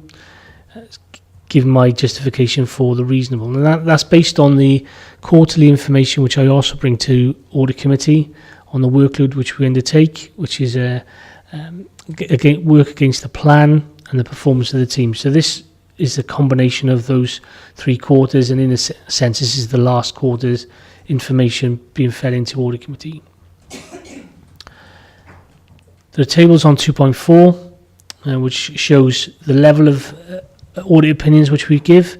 giving my justification for the reasonable, and that's based on the quarterly information which I also bring to Audit Committee on the workload which we undertake, which is work against the plan and the performance of the team. So this is a combination of those 3 quarters, and in a sense this is the last quarter's information being fed into Audit Committee. There are tables on 2.4 which shows the level of audit opinions which we give.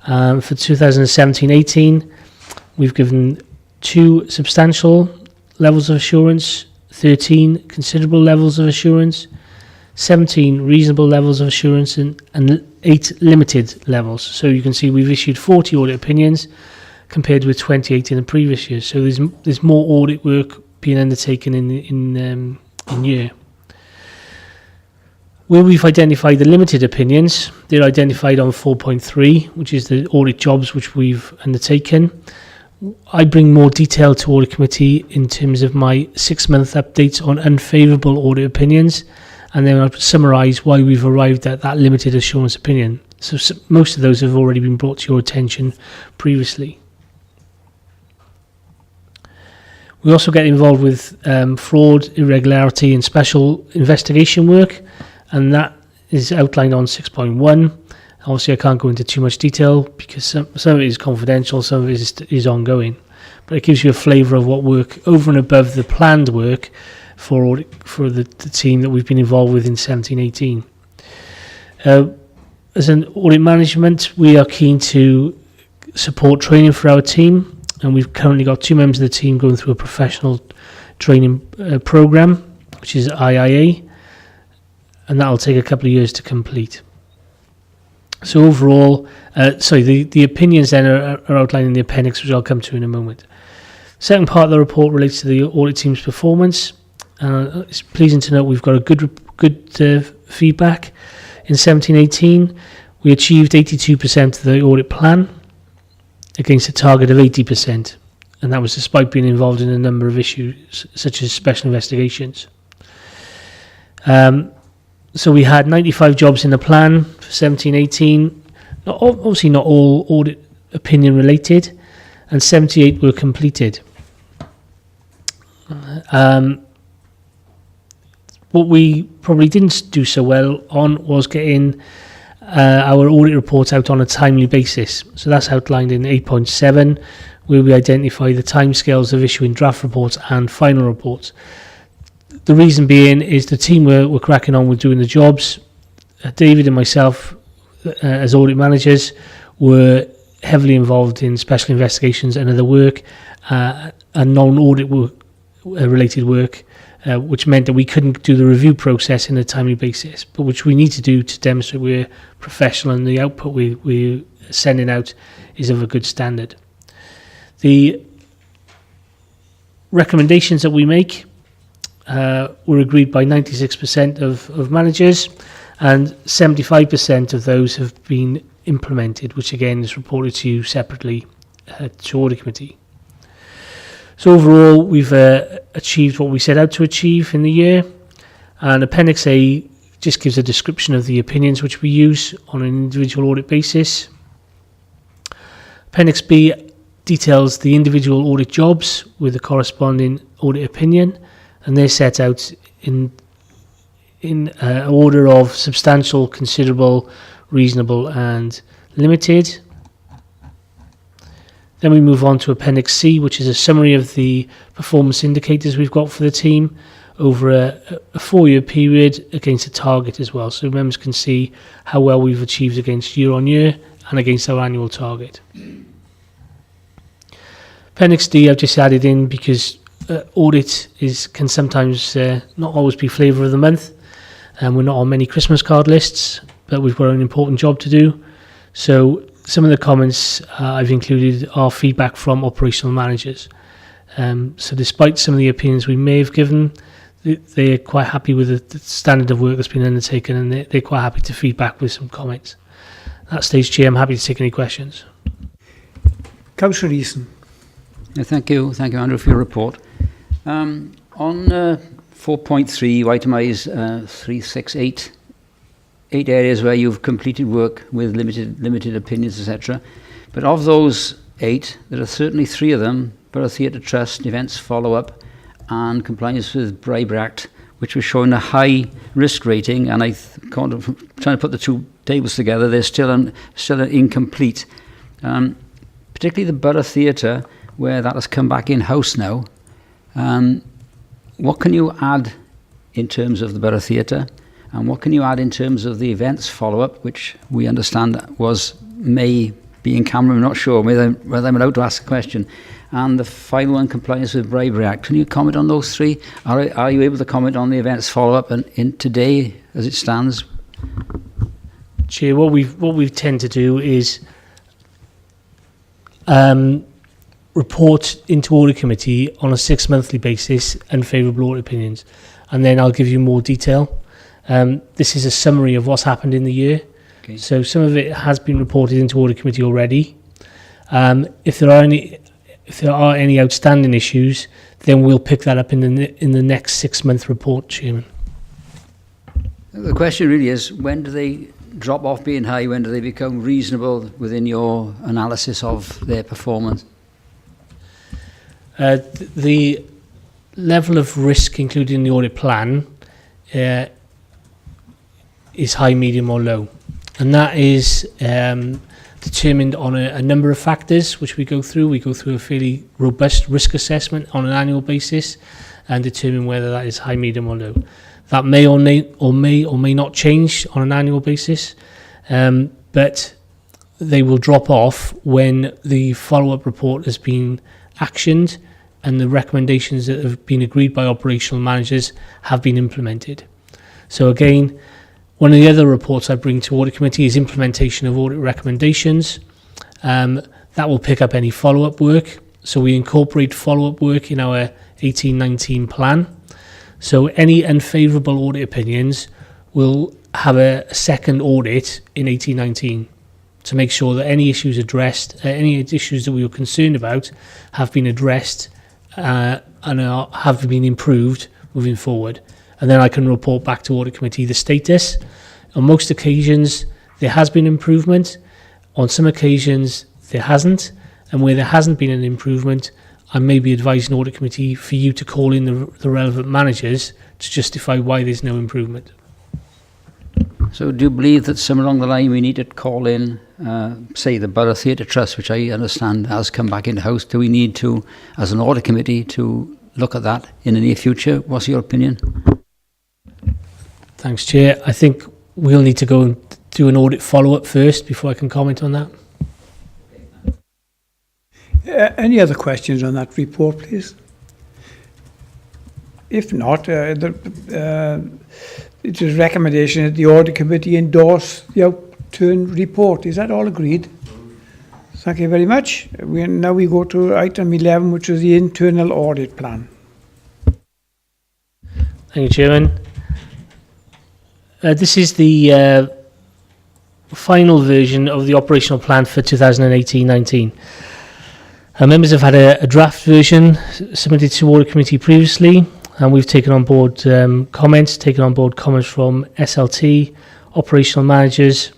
For 2017-18 we've given 2 substantial levels of assurance, 13 considerable levels of assurance, 17 reasonable levels of assurance, and 8 limited levels. So you can see we've issued 40 audit opinions compared with 28 in the previous year. So there's more audit work being undertaken in year. Where we've identified the limited opinions, they're identified on 4.3, which is the audit jobs which we've undertaken. I bring more detail to Audit Committee in terms of my 6-month updates on unfavourable audit opinions, and then I'll summarise why we've arrived at that limited assurance opinion. So most of those have already been brought to your attention previously. We also get involved with fraud, irregularity and special investigation work, and that is outlined on 6.1. Obviously I can't go into too much detail because some of it is confidential, some of it is ongoing, but it gives you a flavour of what work over and above the planned work for the team that we've been involved with in 1718. As an audit management, we are keen to support training for our team, and we've currently got 2 members of the team going through a professional training program, which is IIA, and that'll take a couple of years to complete. So overall, the opinions then are outlined in the appendix, which I'll come to in a moment. Second part of the report relates to the audit team's performance. It's pleasing to note we've got a good feedback. In 1718, we achieved 82% of the audit plan against a target of 80%, and that was despite being involved in a number of issues such as special investigations. So we had 95 jobs in the plan for 1718, obviously not all audit opinion related, and 78 were completed. What we probably didn't do so well on was getting our audit reports out on a timely basis. So that's outlined in 8.7, where we identify the timescales of issuing draft reports and final reports. The reason being is the team were cracking on with doing the jobs. David and myself, as audit managers, were heavily involved in special investigations and other work, and non-audit related work, which meant that we couldn't do the review process in a timely basis, but which we need to do to demonstrate we're professional and the output we're sending out is of a good standard. The recommendations that we make were agreed by 96% of managers, and 75% of those have been implemented, which again is reported to you separately to Audit Committee. So overall, we've achieved what we set out to achieve in the year, and Appendix A just gives a description of the opinions which we use on an individual audit basis. Appendix B details the individual audit jobs with the corresponding audit opinion, and they're set out in order of substantial, considerable, reasonable and limited. Then we move on to Appendix C, which is a summary of the performance indicators we've got for the team over a 4-year period against a target as well. So members can see how well we've achieved against year on year and against our annual target. Appendix D I've just added in because audit can sometimes not always be flavour of the month, and we're not on many Christmas card lists, but we've got an important job to do. So some of the comments I've included are feedback from operational managers. So despite some of the opinions we may have given, they're quite happy with the standard of work that's been undertaken, and they're quite happy to feedback with some comments. At that stage, Chair, I'm happy to take any questions. Councillor Eason. Thank you, Andrew, for your report. On 4.3, you itemise 368, 8 areas where you've completed work with limited opinions, etc. But of those 8, there are certainly 3 of them: Borough Theatre Trust, events follow-up, and compliance with Bribery Act, which was showing a high risk rating. And trying to put the 2 tables together, they're still incomplete. Particularly the Borough Theatre, where that has come back in-house now. What can you add in terms of the Borough Theatre, and what can you add in terms of the events follow-up, which we understand may be in camera? I'm not sure whether I'm allowed to ask a question. And the final one, compliance with Bribery Act. Can you comment on those 3? Are you able to comment on the events follow-up and in today as it stands? Chair, what we tend to do is report into Audit Committee on a 6-monthly basis unfavourable audit opinions, and then I'll give you more detail. This is a summary of what's happened in the year. Okay. So some of it has been reported into Audit Committee already. If there are any outstanding issues, then we'll pick that up in the next 6-month report, Chairman. The question really is, when do they drop off being high? When do they become reasonable within your analysis of their performance? The level of risk included in the audit plan is high, medium or low. And that is determined on a number of factors which we go through. We go through a fairly robust risk assessment on an annual basis and determine whether that is high, medium or low. That may or may not change on an annual basis, but they will drop off when the follow-up report has been actioned and the recommendations that have been agreed by operational managers have been implemented. So again, one of the other reports I bring to Audit Committee is implementation of audit recommendations. That will pick up any follow-up work. So we incorporate follow-up work in our 18-19 plan. So any unfavourable audit opinions will have a second audit in 18-19 to make sure that any issues addressed, any issues that we were concerned about have been addressed and have been improved moving forward. And then I can report back to Audit Committee the status. On most occasions, there has been improvement. On some occasions, there hasn't. And where there hasn't been an improvement, I may be advising Audit Committee for you to call in the relevant managers to justify why there's no improvement. So do you believe that somewhere along the line we need to call in, say, the Borough Theatre Trust, which I understand has come back in house? Do we need to, as an Audit Committee, to look at that in the near future? What's your opinion? Thanks, Chair. I think we'll need to go and do an audit follow-up first before I can comment on that. Any other questions on that report, please? If not, it is recommendation that the Audit Committee endorse the outturned report. Is that all agreed? Thank you very much. Now we go to item 11, which is the internal audit plan. Thank you, Chairman. This is the final version of the operational plan for 2018-19. Members have had a draft version submitted to Audit Committee previously, and we've taken on board comments from SLT, operational managers,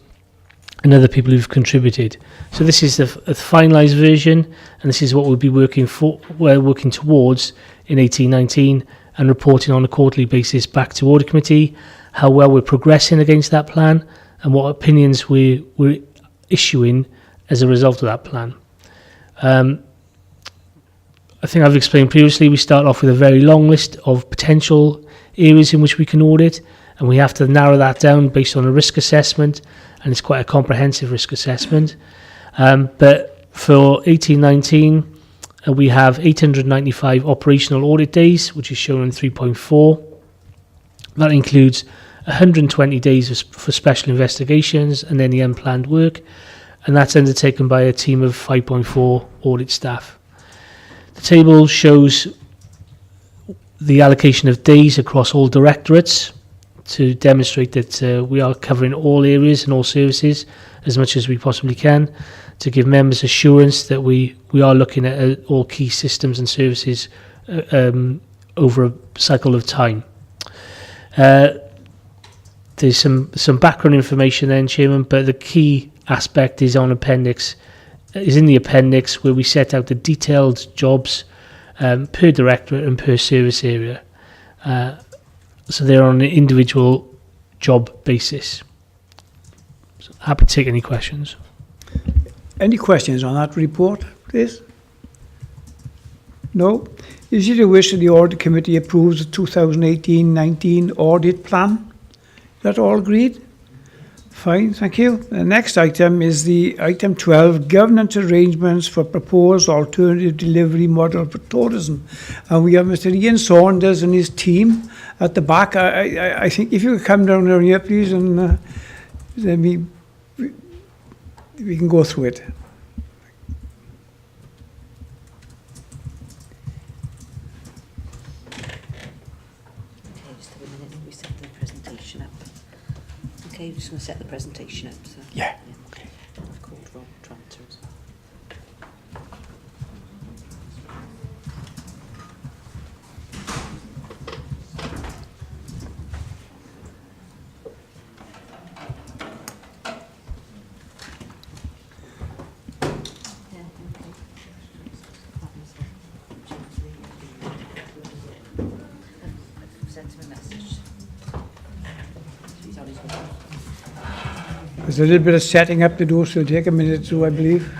and other people who've contributed. So this is the finalised version, and this is what we'll be working towards in 18-19 and reporting on a quarterly basis back to Audit Committee, how well we're progressing against that plan, and what opinions we're issuing as a result of that plan. I think I've explained previously, we start off with a very long list of potential areas in which we can audit, and we have to narrow that down based on a risk assessment, and it's quite a comprehensive risk assessment. But for 18-19, we have 895 operational audit days, which is shown in 3.4. That includes 120 days for special investigations and any unplanned work, and that's undertaken by a team of 5.4 audit staff. The table shows the allocation of days across all directorates to demonstrate that we are covering all areas and all services as much as we possibly can, to give members assurance that we are looking at all key systems and services over a cycle of time. There's some background information then, Chairman, but the key aspect is in the appendix, where we set out the detailed jobs per directorate and per service area. So they're on an individual job basis. So happy to take any questions. Any questions on that report, please? No? Is it a wish that the Audit Committee approves the 2018-19 audit plan? Is that all agreed? Fine, thank you. The next item is the item 12, governance arrangements for proposed alternative delivery model for tourism. And we have Mr. Ian Saunders and his team at the back. I think if you could come down here, please, and then we can go through it. Okay, we're just going to set the presentation up. So. Yeah. Okay. I've called Rob Tranter as well. There's a little bit of setting up to do, so it'll take a minute or two, I believe.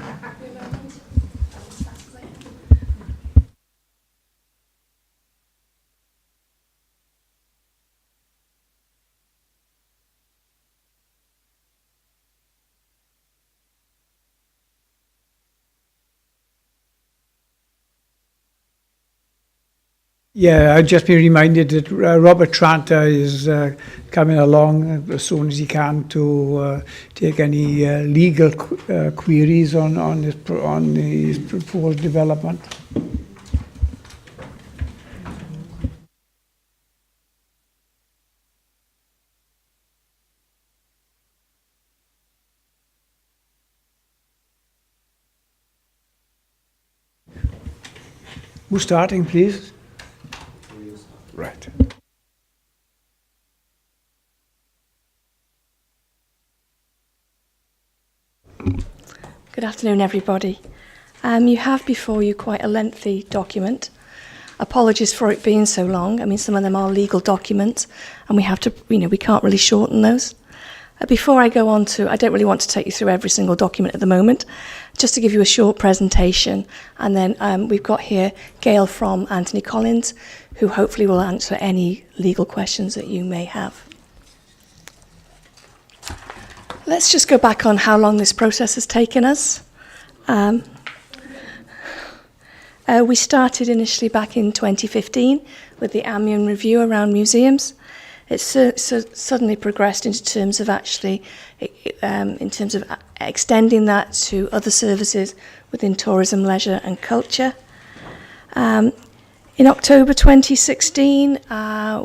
Yeah, I've just been reminded that Robert Tranter is coming along as soon as he can to take any legal queries on his proposed development. Who's starting, please? Right. Good afternoon, everybody. You have before you quite a lengthy document. Apologies for it being so long. I mean, some of them are legal documents, and we have to, we can't really shorten those. Before I go on to, I don't really want to take you through every single document at the moment, just to give you a short presentation. And then we've got here Gail from Anthony Collins, who hopefully will answer any legal questions that you may have. Let's just go back on how long this process has taken us. We started initially back in 2015 with the Amiens review around museums. It's suddenly progressed into terms of actually, extending that to other services within tourism, leisure and culture. In October 2016,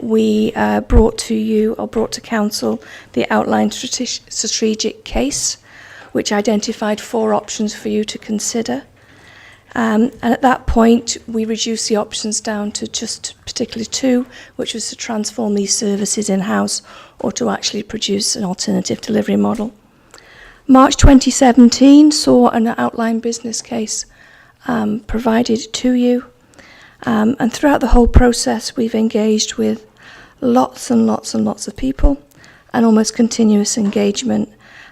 we brought to Council the outlined strategic case, which identified 4 options for you to consider. And at that point, we reduced the options down to just particularly 2, which was to transform these services in-house or to actually produce an alternative delivery model. March 2017 saw an outline business case provided to you. And throughout the whole process, we've engaged with lots and lots and lots of people and almost continuous engagement.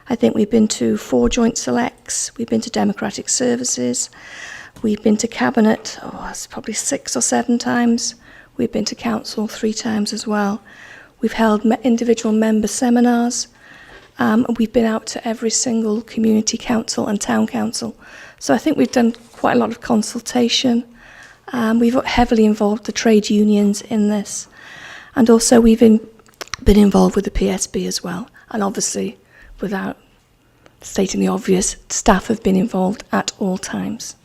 I think we've been to 4 joint selects, we've been to democratic services, we've been to Cabinet, it's probably 6 or 7 times. We've been to Council 3 times as well. We've held individual member seminars. We've been out to every single community council and town council. So I think we've done quite a lot of consultation. We've heavily involved the trade unions in this. And also we've been involved with the PSB as well. And obviously, without stating the obvious, staff have been involved at all times.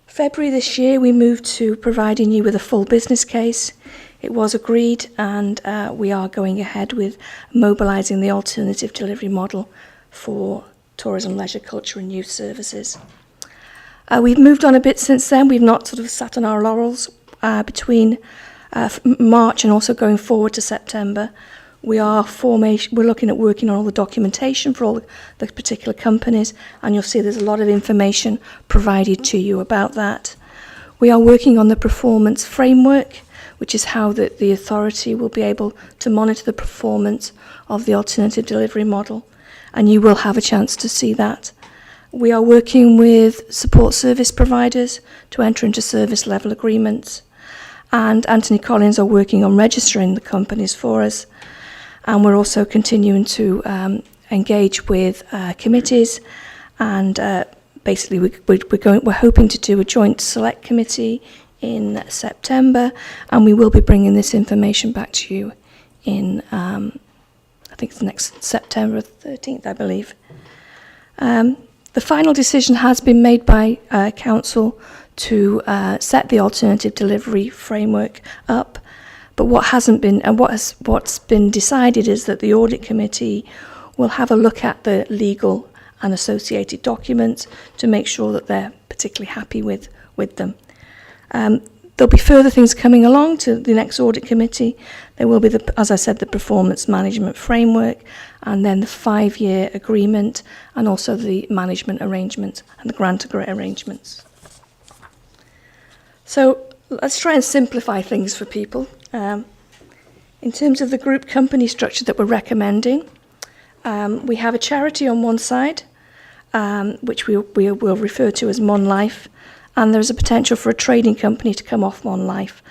February this year, we moved to providing you with a full business case. It was agreed, and we are going ahead with mobilising the alternative delivery model for tourism, leisure, culture and youth services. We've moved on a bit since then. We've not sort of sat on our laurels between March and also going forward to September. We're looking at working on all the documentation for all the particular companies, and you'll see there's a lot of information provided to you about that. We are working on the performance framework, which is how the authority will be able to monitor the performance of the alternative delivery model, and you will have a chance to see that. We are working with support service providers to enter into service level agreements, and Anthony Collins are working on registering the companies for us. And we're also continuing to engage with committees, and basically we're hoping to do a joint select committee in September, and we will be bringing this information back to you in I think it's next September 13th, I believe. The final decision has been made by Council to set the alternative delivery framework up. But what hasn't been, and what's been decided is that the audit committee will have a look at the legal and associated documents to make sure that they're particularly happy with them. There'll be further things coming along to the next audit committee. There will be, as I said, the performance management framework, and then the 5-year agreement, and also the management arrangement and the grant arrangements. So let's try and simplify things for people. In terms of the group company structure that we're recommending, We have a charity on one side, which we will refer to as Mon Life, and there's a potential for a trading company to come off Mon Life,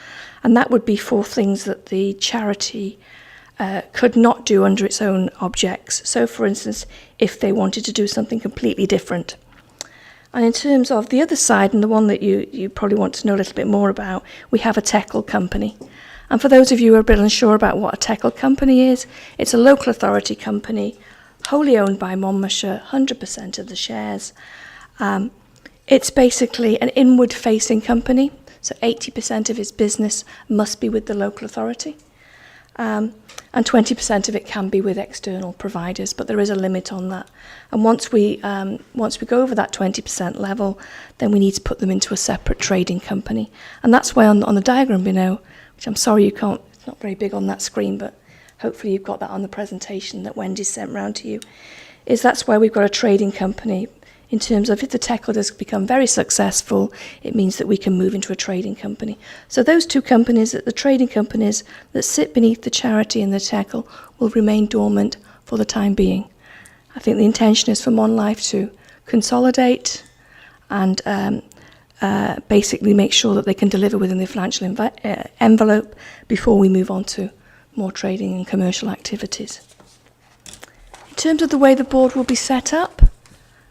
and that would be for things that the charity could not do under its own objects. So, for instance, if they wanted to do something completely different. And in terms of the other side, and the one that you probably want to know a little bit more about, we have a TECL company. And for those of you who are a bit unsure about what a TECL company is, it's a local authority company, wholly owned by Monmouthshire, 100% of the shares. It's basically an inward-facing company, so 80% of its business must be with the local authority. And 20% of it can be with external providers, but there is a limit on that. And once we go over that 20% level, then we need to put them into a separate trading company. And that's why on the diagram below, which I'm sorry you can't, it's not very big on that screen, but hopefully you've got that on the presentation that Wendy's sent round to you, is that's why we've got a trading company. In terms of if the TECL does become very successful, it means that we can move into a trading company. So those two companies, the trading companies that sit beneath the charity and the TECL, will remain dormant for the time being. I think the intention is for Mon Life to consolidate and basically make sure that they can deliver within the financial envelope before we move on to more trading and commercial activities. In terms of the way the board will be set up,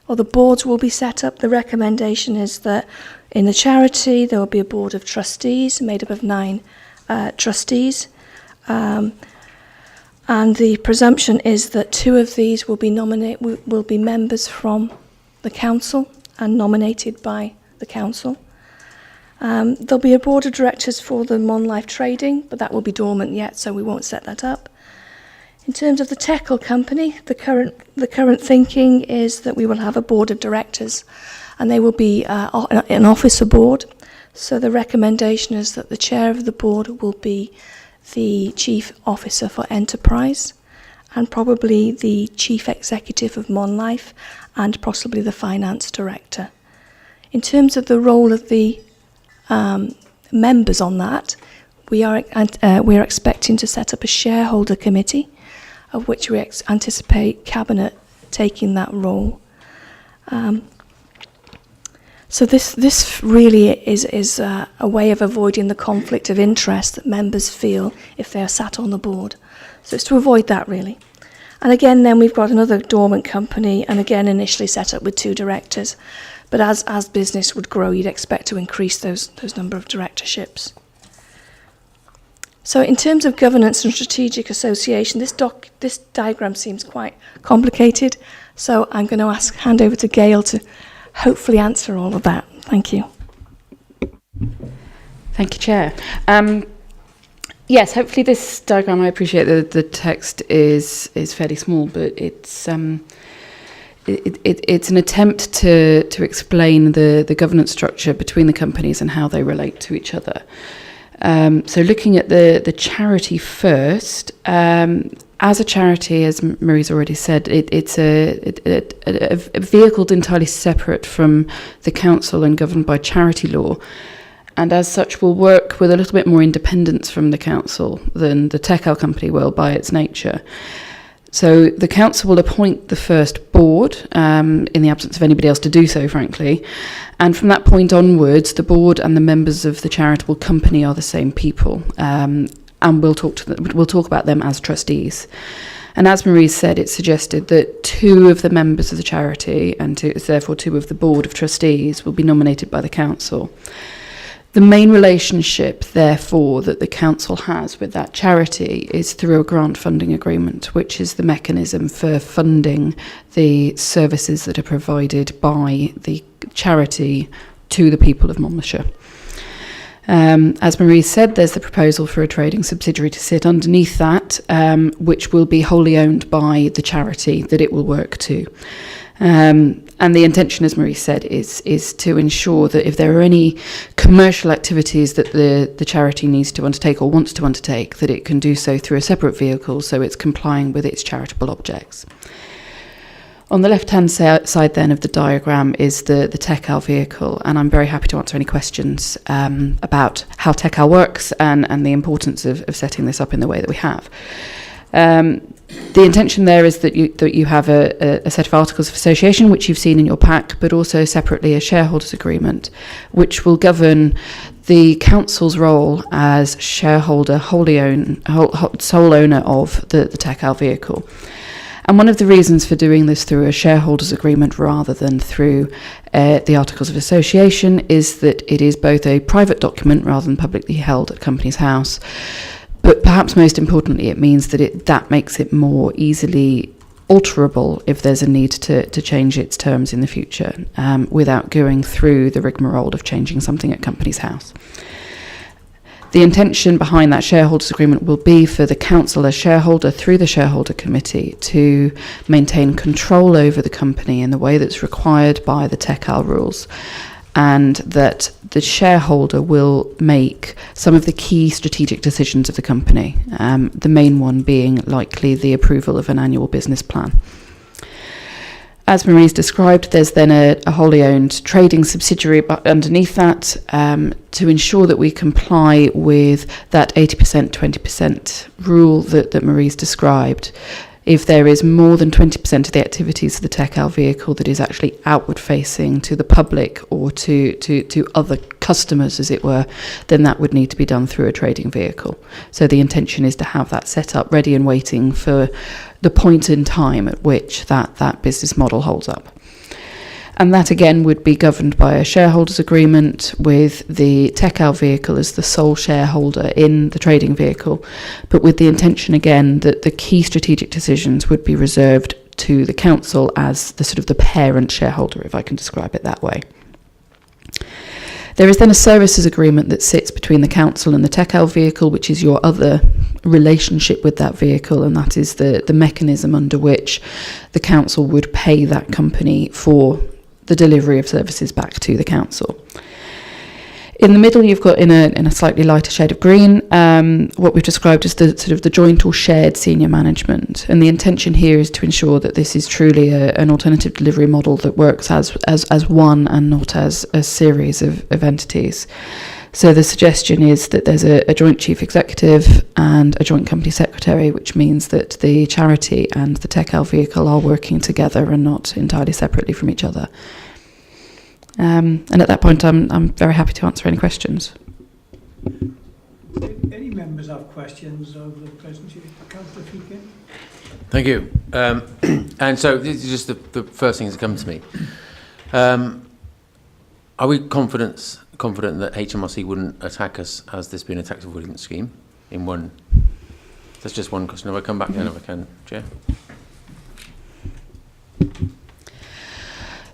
or the boards will be set up, the recommendation is that in the charity there will be a board of trustees made up of 9 trustees, and the presumption is that 2 of these will be members from the council and nominated by the council. There'll be a board of directors for the Mon Life trading, but that will be dormant yet, so we won't set that up. In terms of the TECL company, the current thinking is that we will have a board of directors, and they will be an officer board. So the recommendation is that the chair of the board will be the chief officer for enterprise, and probably the chief executive of Mon Life, and possibly the finance director. In terms of the role of the members on that, we are expecting to set up a shareholder committee, of which we anticipate Cabinet taking that role. So this really is a way of avoiding the conflict of interest that members feel if they are sat on the board. So it's to avoid that, really. And again, then we've got another dormant company, and again initially set up with 2 directors. But as business would grow, you'd expect to increase those number of directorships. So in terms of governance and strategic association, this diagram seems quite complicated. So I'm going to hand over to Gail to hopefully answer all of that. Thank you. Thank you, Chair. Yes, hopefully this diagram, I appreciate that the text is fairly small, but it's an attempt to explain the governance structure between the companies and how they relate to each other. So looking at the charity first, as a charity, as Marie's already said, it's a vehicle entirely separate from the council and governed by charity law, and as such will work with a little bit more independence from the council than the TECL company will by its nature. So the council will appoint the first board, in the absence of anybody else to do so, frankly. And from that point onwards, the board and the members of the charitable company are the same people. And we'll talk about them as trustees. And as Marie said, it's suggested that 2 of the members of the charity, and therefore 2 of the board of trustees, will be nominated by the council. The main relationship, therefore, that the council has with that charity is through a grant funding agreement, which is the mechanism for funding the services that are provided by the charity to the people of Monmouthshire. As Marie said, there's the proposal for a trading subsidiary to sit underneath that, which will be wholly owned by the charity that it will work to. And the intention, as Marie said, is to ensure that if there are any commercial activities that the charity needs to undertake or wants to undertake, that it can do so through a separate vehicle, so it's complying with its charitable objects. On the left-hand side then of the diagram is the TECL vehicle, and I'm very happy to answer any questions about how TECL works and the importance of setting this up in the way that we have. The intention there is that you have a set of articles of association, which you've seen in your pack, but also separately a shareholders agreement, which will govern the council's role as shareholder, sole owner of the TechAl vehicle. And one of the reasons for doing this through a shareholders agreement rather than through the Articles of Association is that it is both a private document rather than publicly held at Companies House, but perhaps most importantly it means that that makes it more easily alterable if there's a need to change its terms in the future without going through the rigmarole of changing something at Companies House. The intention behind that shareholders agreement will be for the council as shareholder through the shareholder committee to maintain control over the company in the way that's required by the TechAl rules, and that the shareholder will make some of the key strategic decisions of the company, the main one being likely the approval of an annual business plan. As Marie's described, there's then a wholly owned trading subsidiary underneath that to ensure that we comply with that 80% 20% rule that Marie's described. If there is more than 20% of the activities of the TechAl vehicle that is actually outward facing to the public or to other customers, as it were, then that would need to be done through a trading vehicle. So the intention is to have that set up ready and waiting for the point in time at which that business model holds up. And that again would be governed by a shareholders agreement with the TechAl vehicle as the sole shareholder in the trading vehicle, but with the intention again that the key strategic decisions would be reserved to the council as the sort of the parent shareholder, if I can describe it that way. There is then a services agreement that sits between the council and the TechAl vehicle, which is your other relationship with that vehicle, and that is the mechanism under which the council would pay that company for the delivery of services back to the council. In the middle, you've got in a slightly lighter shade of green what we've described as the sort of the joint or shared senior management, and the intention here is to ensure that this is truly an alternative delivery model that works as one and not as a series of entities. So the suggestion is that there's a joint chief executive and a joint company secretary, which means that the charity and the TechAl vehicle are working together and not entirely separately from each other. And at that point, I'm very happy to answer any questions. Any members have questions of the presentation? Councillor Feakin? Thank you. And so this is just the first thing that's come to me. Are we confident that HMRC wouldn't attack us as this being a tax avoidance scheme? In one, that's just one question. If I come back then, if I can, Chair.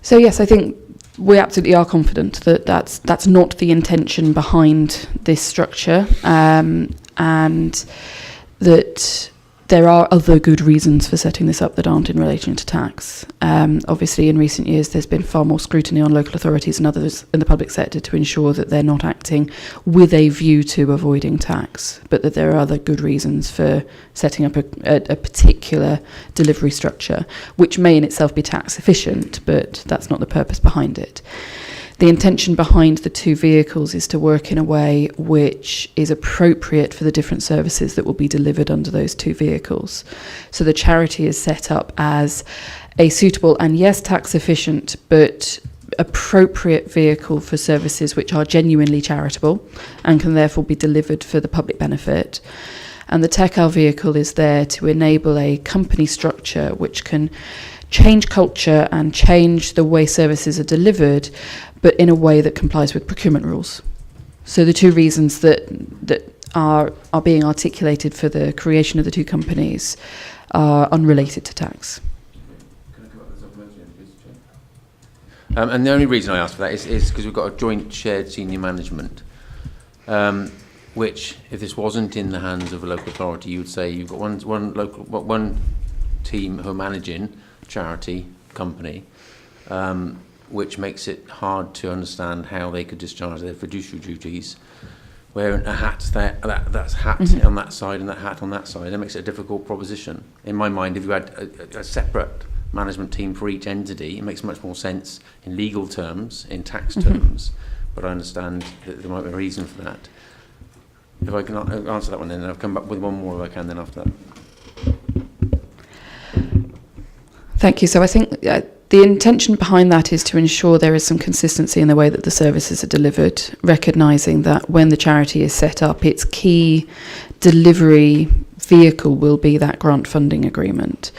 So yes, I think we absolutely are confident that that's not the intention behind this structure, and that there are other good reasons for setting this up that aren't in relation to tax. Obviously, in recent years, there's been far more scrutiny on local authorities and others in the public sector to ensure that they're not acting with a view to avoiding tax, but that there are other good reasons for setting up a particular delivery structure, which may in itself be tax efficient, but that's not the purpose behind it. The intention behind the two vehicles is to work in a way which is appropriate for the different services that will be delivered under those two vehicles. So the charity is set up as a suitable and yes, tax efficient, but appropriate vehicle for services which are genuinely charitable and can therefore be delivered for the public benefit. And the TechAl vehicle is there to enable a company structure which can change culture and change the way services are delivered, but in a way that complies with procurement rules. So the two reasons that are being articulated for the creation of the two companies are unrelated to tax. Can I come up with something else, Mr. Chair? And the only reason I ask for that is because we've got a joint shared senior management, which, if this wasn't in the hands of a local authority, you would say you've got one team who are managing charity company, which makes it hard to understand how they could discharge their fiduciary duties, wearing a hat that's hat on that side and that hat on that side. It makes it a difficult proposition. In my mind, if you had a separate management team for each entity, it makes much more sense in legal terms, in tax terms, but I understand that there might be a reason for that. If I can answer that one, then I'll come back with one more if I can then after that. Thank you. So I think the intention behind that is to ensure there is some consistency in the way that the services are delivered, recognising that when the charity is set up, its key delivery vehicle will be that grant funding agreement.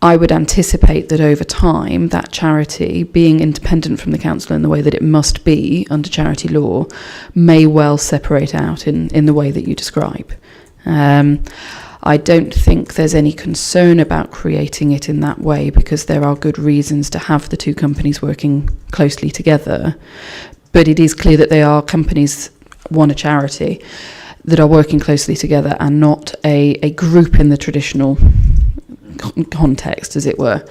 I would anticipate that over time, that charity, being independent from the council in the way that it must be under charity law, may well separate out in the way that you describe. I don't think there's any concern about creating it in that way, because there are good reasons to have the two companies working closely together. But it is clear that they are companies, one a charity, that are working closely together and not a group in the traditional context, as it were.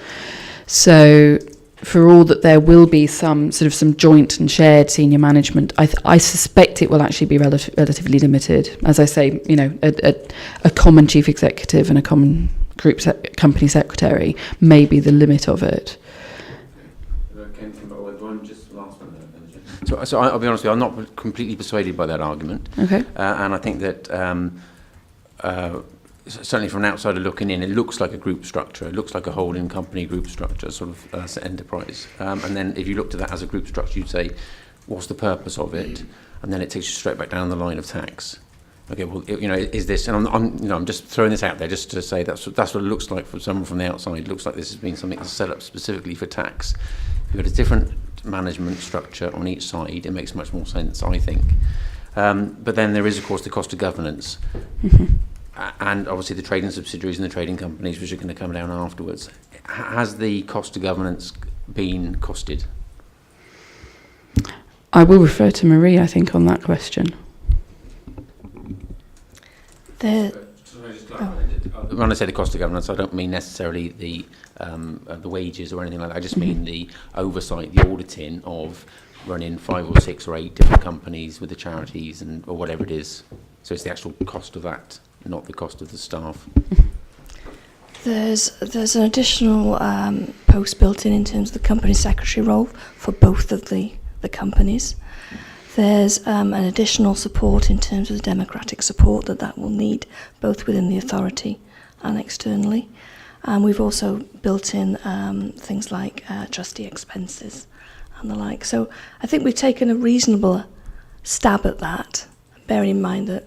So for all that there will be some joint and shared senior management, I suspect it will actually be relatively limited. As I say, a common chief executive and a common group company secretary may be the limit of it. So I'll be honest with you, I'm not completely persuaded by that argument. Okay. And I think that certainly from an outsider looking in, it looks like a group structure. It looks like a holding company group structure, sort of enterprise. And then if you looked at that as a group structure, you'd say, what's the purpose of it? And then it takes you straight back down the line of tax. Okay, well, is this? And I'm just throwing this out there just to say that's what it looks like for someone from the outside. It looks like this has been something that's set up specifically for tax. If you've got a different management structure on each side, it makes much more sense, I think. But then there is, of course, the cost of governance. Mm-hmm. And obviously the trading subsidiaries and the trading companies, which are going to come down afterwards. Has the cost of governance been costed? I will refer to Marie, I think, on that question. When I say the cost of governance, I don't mean necessarily the wages or anything like that. I just mean the oversight, the auditing of running 5 or 6 or 8 different companies with the charities or whatever it is. So it's the actual cost of that, not the cost of the staff. There's an additional post built in terms of the company secretary role for both of the companies. There's an additional support in terms of the democratic support that will need both within the authority and externally. And we've also built in things like trustee expenses and the like. So I think we've taken a reasonable stab at that, bearing in mind that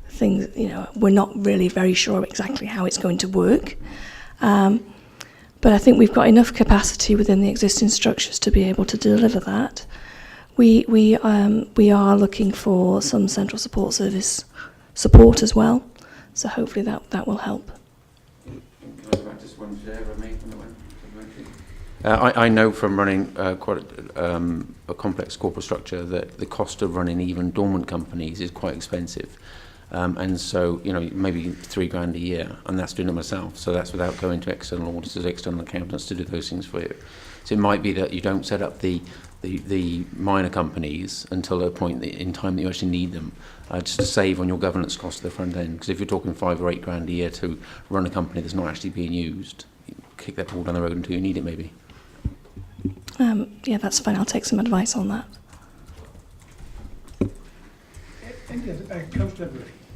things, we're not really very sure exactly how it's going to work. But I think we've got enough capacity within the existing structures to be able to deliver that. We are looking for some central support service support as well, so hopefully that will help. I know from running quite a complex corporate structure that the cost of running even dormant companies is quite expensive. And so, maybe $3,000 a year, and that's doing it myself. So that's without going to external auditors, external accountants to do those things for you. So it might be that you don't set up the minor companies until a point in time that you actually need them, just to save on your governance cost at the front end. Because if you're talking $5,000 or $8,000 a year to run a company that's not actually being used, you kick that ball down the road until you need it, maybe. Yeah, that's fine. I'll take some advice on that.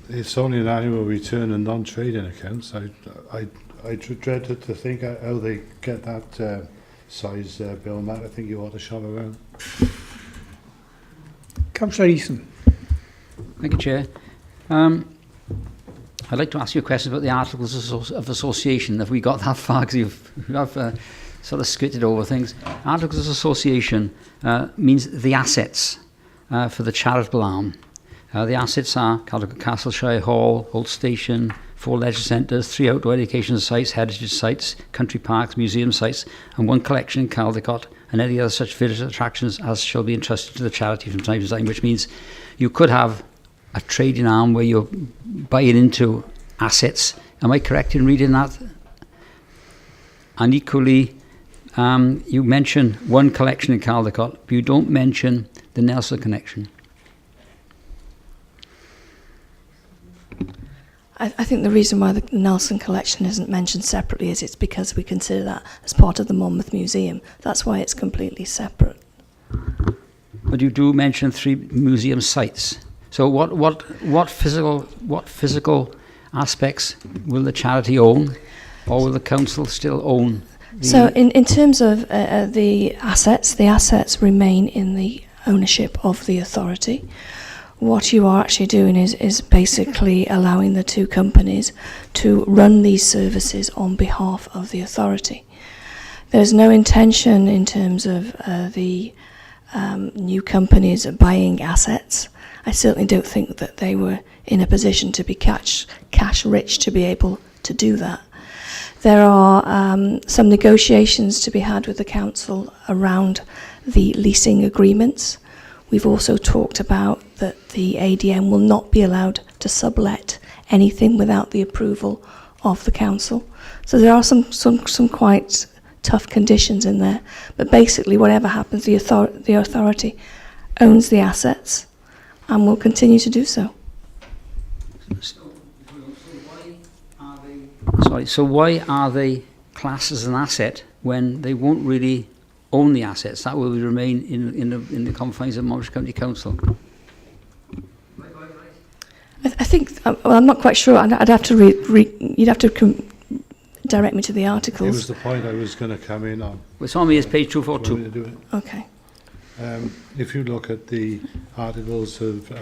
It's only an annual return on non-trading accounts. I dreaded to think how they get that size bill, Matt. I think you ought to shop around. Councillor Eason. Thank you, Chair. I'd like to ask you a question about the Articles of Association. Have we got that far? Because you have sort of skirted over things. Articles of Association means the assets for the charitable arm. The assets are Caldecott Castle, Shire Hall, Old Station, 4 leisure centres, 3 outdoor education sites, heritage sites, country parks, museum sites, and 1 collection in Caldecott, and any other such visitor attractions as shall be entrusted to the charity from time to time, which means you could have a trading arm where you're buying into assets. Am I correct in reading that? And equally, you mention 1 collection in Caldecott, but you don't mention the Nelson connection. I think the reason why the Nelson collection isn't mentioned separately is it's because we consider that as part of the Monmouth Museum. That's why it's completely separate. But you do mention 3 museum sites. So what physical aspects will the charity own, or will the council still own So in terms of the assets remain in the ownership of the authority. What you are actually doing is basically allowing the two companies to run these services on behalf of the authority. There's no intention in terms of the new companies buying assets. I certainly don't think that they were in a position to be cash rich to be able to do that. There are some negotiations to be had with the council around the leasing agreements. We've also talked about that the ADM will not be allowed to sublet anything without the approval of the council. So there are some quite tough conditions in there. But basically, whatever happens, the authority owns the assets and will continue to do so. So why are they classed as an asset when they won't really own the assets? That will remain in the confines of Monmouthshire County Council. I think, well, I'm not quite sure. I'd have to you'd have to direct me to the articles. It was the point I was going to come in on. It's on me as page Do you 242. want me to do it? Okay. If you look at the articles of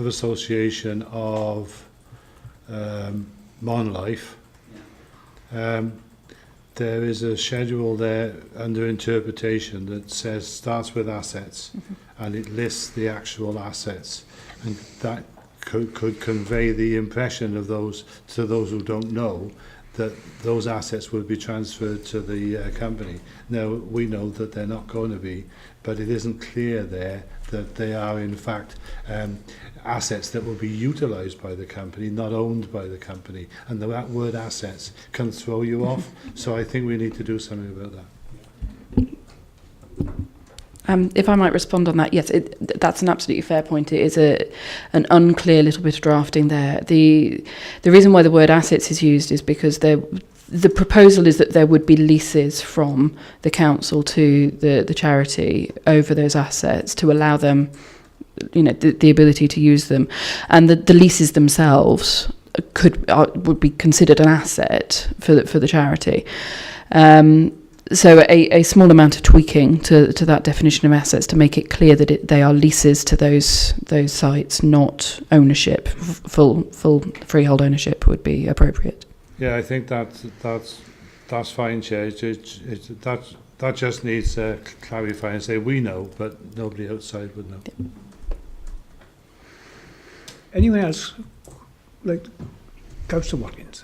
association of Monlife, there is a schedule there under interpretation that starts with assets, and it lists the actual assets, and that could convey the impression of those to those who don't know that those assets will be transferred to the company. Now, we know that they're not going to be, but it isn't clear there that they are in fact assets that will be utilised by the company, not owned by the company. And that word assets can throw you off. So I think we need to do something about that. If I might respond on that, yes, that's an absolutely fair point. It is an unclear little bit of drafting there. The reason why the word assets is used is because the proposal is that there would be leases from the council to the charity over those assets to allow them, the ability to use them, and the leases themselves would be considered an asset for the charity. So a small amount of tweaking to that definition of assets to make it clear that they are leases to those sites, not ownership, full freehold ownership would be appropriate. Yeah, I think that's fine, Chair. That just needs to clarify and say we know, but nobody outside would know. Yeah. Anyone else? Like Councillor Watkins.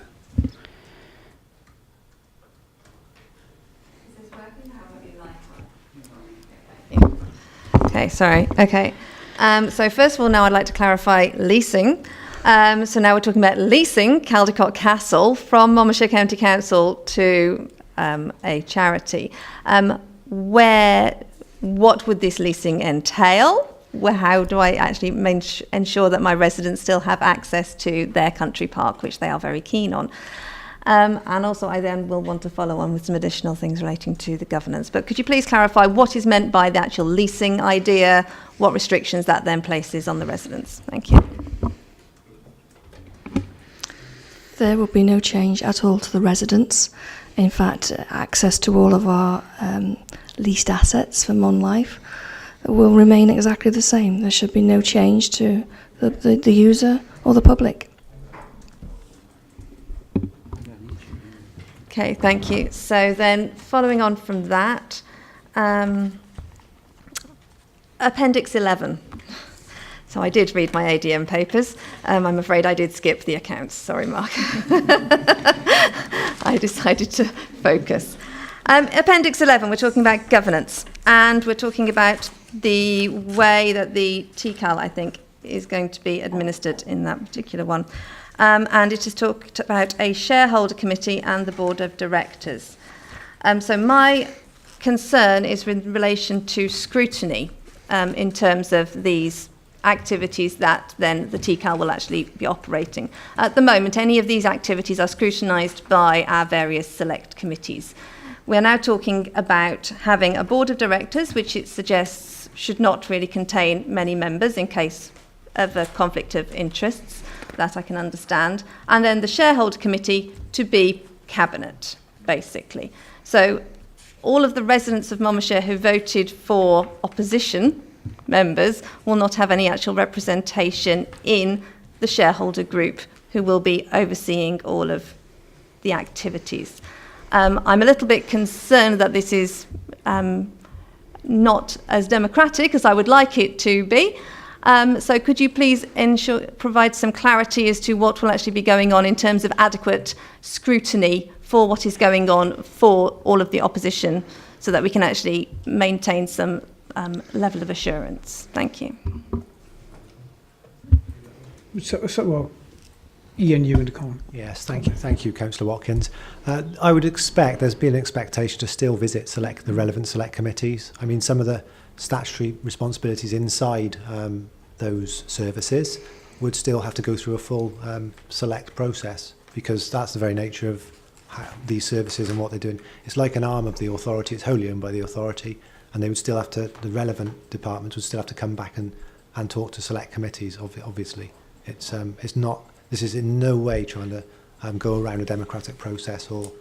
Okay, sorry. Okay. So first of all, now I'd like to clarify leasing. So now we're talking about leasing Caldecott Castle from Monmouthshire County Council to a charity. What would this leasing entail? How do I actually ensure that my residents still have access to their country park, which they are very keen on? And also I then will want to follow on with some additional things relating to the governance. But could you please clarify what is meant by the actual leasing idea, what restrictions that then places on the residents? Thank you. There will be no change at all to the residents. In fact, access to all of our leased assets for Monlife will remain exactly the same. There should be no change to the user or the public. Okay, thank you. So then, following on from that, Appendix 11. So I did read my ADM papers. I'm afraid I did skip the accounts. Sorry, Mark. I decided to focus. Appendix 11, we're talking about governance. And we're talking about the way that the TCAL, I think, is going to be administered in that particular one. And it is talked about a shareholder committee and the board of directors. So my concern is in relation to scrutiny in terms of these activities that then the TCAL will actually be operating. At the moment, any of these activities are scrutinised by our various select committees. We're now talking about having a board of directors, which it suggests should not really contain many members in case of a conflict of interests. That I can understand. And then the shareholder committee to be cabinet, basically. So all of the residents of Monmouthshire who voted for opposition members will not have any actual representation in the shareholder group who will be overseeing all of the activities. I'm a little bit concerned that this is not as democratic as I would like it to be. So could you please provide some clarity as to what will actually be going on in terms of adequate scrutiny for what is going on for all of the opposition, so that we can actually maintain some level of assurance? Thank you. Well, Ian, you in the comment. Yes, thank you, Councillor Watkins. I would expect there's been an expectation to still visit the relevant select committees. I mean, some of the statutory responsibilities inside those services would still have to go through a full select process, because that's the very nature of these services and what they're doing. It's like an arm of the authority. It's wholly owned by the authority, and they would still have to, the relevant departments would still have to come back and talk to select committees. Obviously, it's not. This is in no way trying to go around a democratic process or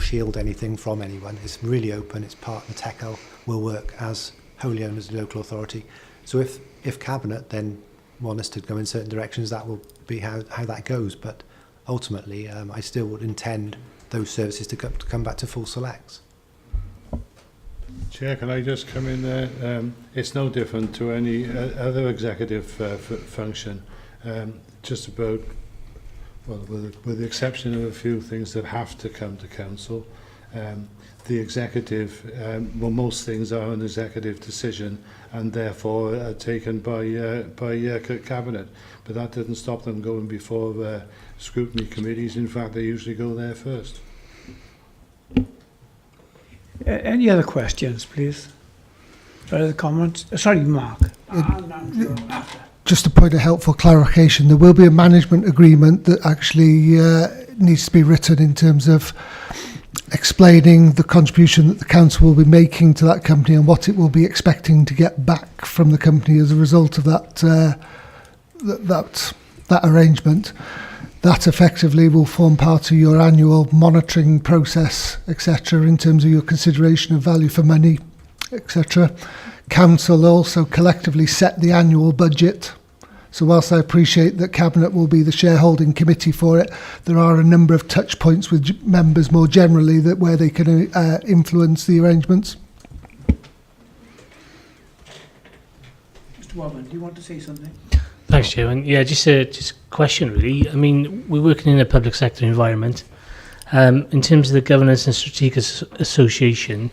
shield anything from anyone. It's really open. It's part of the TECO will work as wholly owned as the local authority. So if Cabinet then want us to go in certain directions, that will be how that goes. But ultimately, I still would intend those services to come back to full selects. Chair, can I just come in there? It's no different to any other executive function. Just about, well, with the exception of a few things that have to come to council, the executive, well, most things are an executive decision and therefore are taken by Cabinet. But that didn't stop them going before scrutiny committees. In fact, they usually go there first. Any other questions, please? Further comments? Sorry, Mark. Just a point of helpful clarification, there will be a management agreement that actually needs to be written in terms of explaining the contribution that the council will be making to that company and what it will be expecting to get back from the company as a result of that arrangement. That effectively will form part of your annual monitoring process, etc., in terms of your consideration of value for money, etc. Council also collectively set the annual budget. So whilst I appreciate that Cabinet will be the shareholding committee for it, there are a number of touch points with members more generally where they can influence the arrangements. Mr. Wellman, do you want to say something? Thanks, Chairman. Yeah, just a question, really. I mean, we're working in a public sector environment. In terms of the Governance and Strategic Association,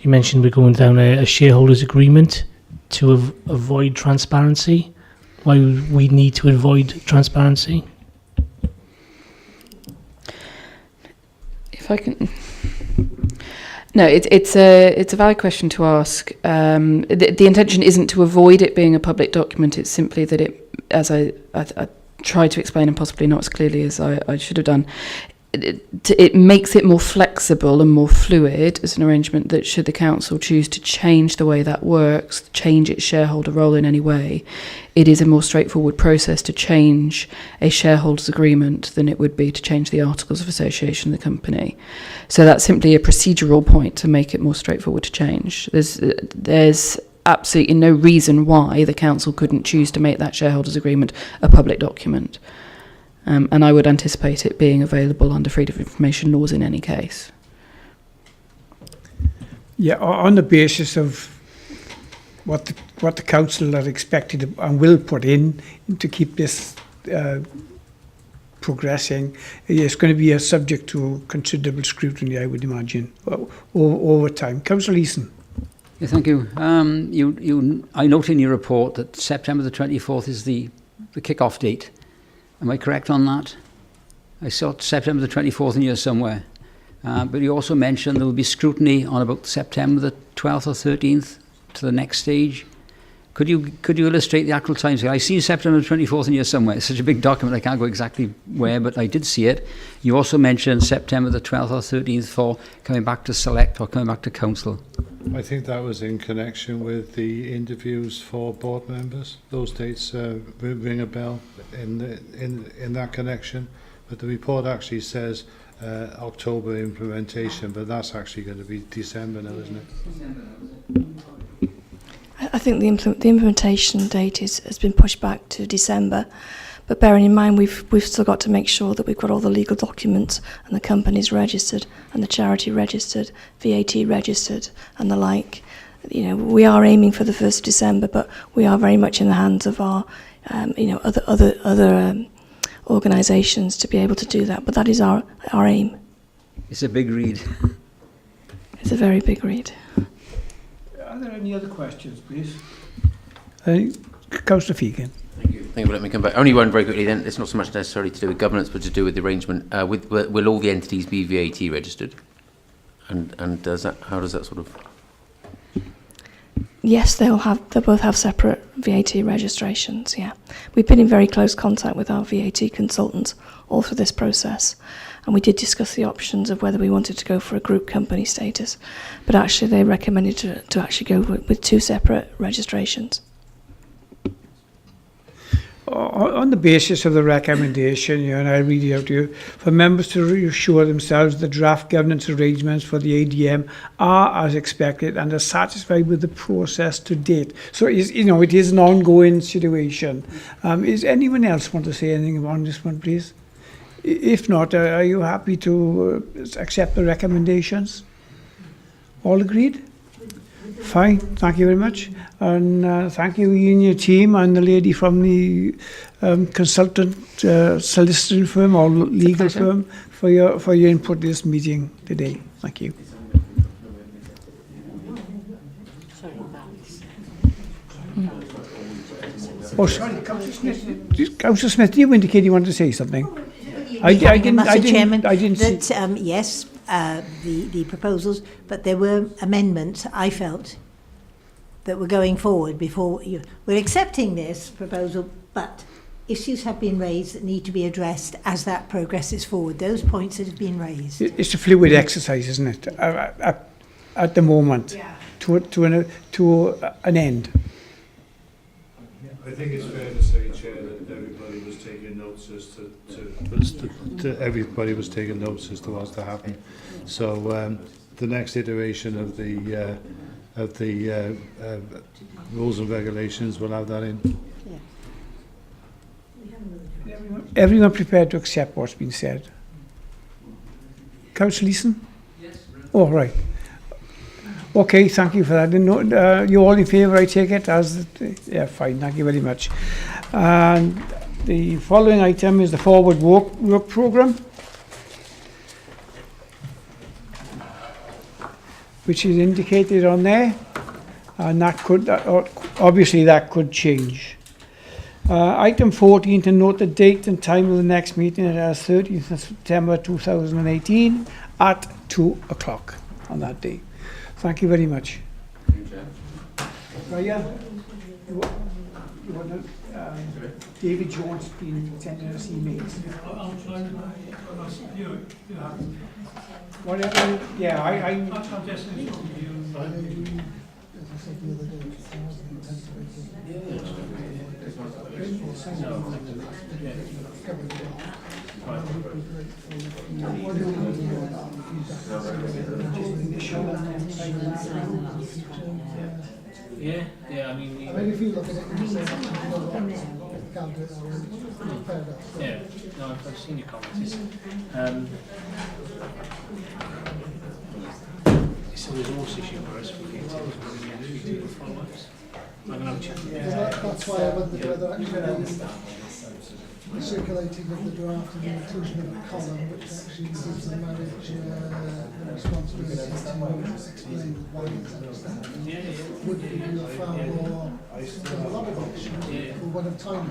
you mentioned we're going down a shareholders' agreement to avoid transparency. Why we need to avoid transparency? If I can... No, it's a valid question to ask. The intention isn't to avoid it being a public document. It's simply that it, as I tried to explain and possibly not as clearly as I should have done, it makes it more flexible and more fluid as an arrangement that should the council choose to change the way that works, change its shareholder role in any way, it is a more straightforward process to change a shareholders agreement than it would be to change the articles of association of the company. So that's simply a procedural point to make it more straightforward to change. There's absolutely no reason why the council couldn't choose to make that shareholders agreement a public document. And I would anticipate it being available under freedom of information laws in any case. Yeah, on the basis of what the council are expected and will put in to keep this progressing, it's going to be a subject to considerable scrutiny, I would imagine, over time. Councillor Eason. Yeah, thank you. I note in your report that September the 24th is the kick-off date. Am I correct on that? I saw September the 24th in here somewhere. But you also mentioned there will be scrutiny on about September the 12th or 13th to the next stage. Could you illustrate the actual time scale? I see September the 24th in here somewhere. It's such a big document, I can't go exactly where, but I did see it. You also mentioned September the 12th or 13th for coming back to select or coming back to council. I think that was in connection with the interviews for board members. Those dates ring a bell in that connection. But the report actually says October implementation, but that's actually going to be December now, isn't it? I think the implementation date has been pushed back to December, but bearing in mind we've still got to make sure that we've got all the legal documents and the company's registered and the charity registered, VAT registered and the like. You know, we are aiming for the 1st of December, but we are very much in the hands of our other organisations to be able to do that. But that is our aim. It's a big read. It's a very big read. Are there any other questions, please? Councillor Fegan. Thank you for letting me come back. Only one very quickly then. It's not so much necessarily to do with governance, but to do with the arrangement. Will all the entities be VAT registered? And how does that sort of... Yes, they'll both have separate VAT registrations, yeah. We've been in very close contact with our VAT consultants all through this process, and we did discuss the options of whether we wanted to go for a group company status, but actually they recommended to actually go with 2 separate registrations. On the basis of the recommendation, and I read it out to you, for members to reassure themselves the draft governance arrangements for the ADM are as expected and are satisfied with the process to date. So, it is an ongoing situation. Is anyone else want to say anything on this one, please? If not, are you happy to accept the recommendations? All agreed? Fine, thank you very much. And thank you, you and your team, and the lady from the consultant soliciting firm or legal firm for your input in this meeting today. Thank you. Oh, sorry, Councillor Smith, you indicated you wanted to say something. I didn't see. Yes, the proposals, but there were amendments, I felt, that were going forward before we're accepting this proposal, but issues have been raised that need to be addressed as that progresses forward. Those points that have been raised. It's a fluid exercise, isn't it? At the moment, yeah. to an end. I think it's fair to say, Chair, that everybody was taking notes everybody was taking notes as to what's to happen. So the next iteration of the rules and regulations will have that in. Yeah. Everyone prepared to accept what's been said? Councillor Leeson? Yes. Oh, right. Okay, thank you for that. You all in favour, I take it? Yeah, fine, thank you very much. And the following item is the forward work programme, which is indicated on there, and that could, obviously that could change. Item 14, to note the date and time of the next meeting as 30th of September 2018 at 2 o'clock on that day. Thank you very much. You want to, David Jones been sending us emails. Whatever, yeah, I'm guessing it's from you. Yeah, I mean, if you look at it, yeah, no, I've seen your comments. It's a resource issue for us. We need to follow-ups. I'm going to have a chat. That's why I wondered whether actually the circulating of the draft and the inclusion of a column which actually gives the marriage the responsibility to explain why it's outstanding would be a far more for one of time.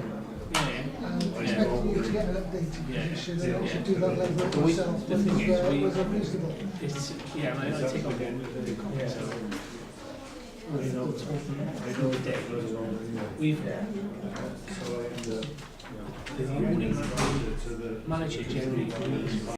Expecting you to get an updated position and actually do that level of yourself was unreasonable. Yeah, I take on board with the comments. We've the manager generally agrees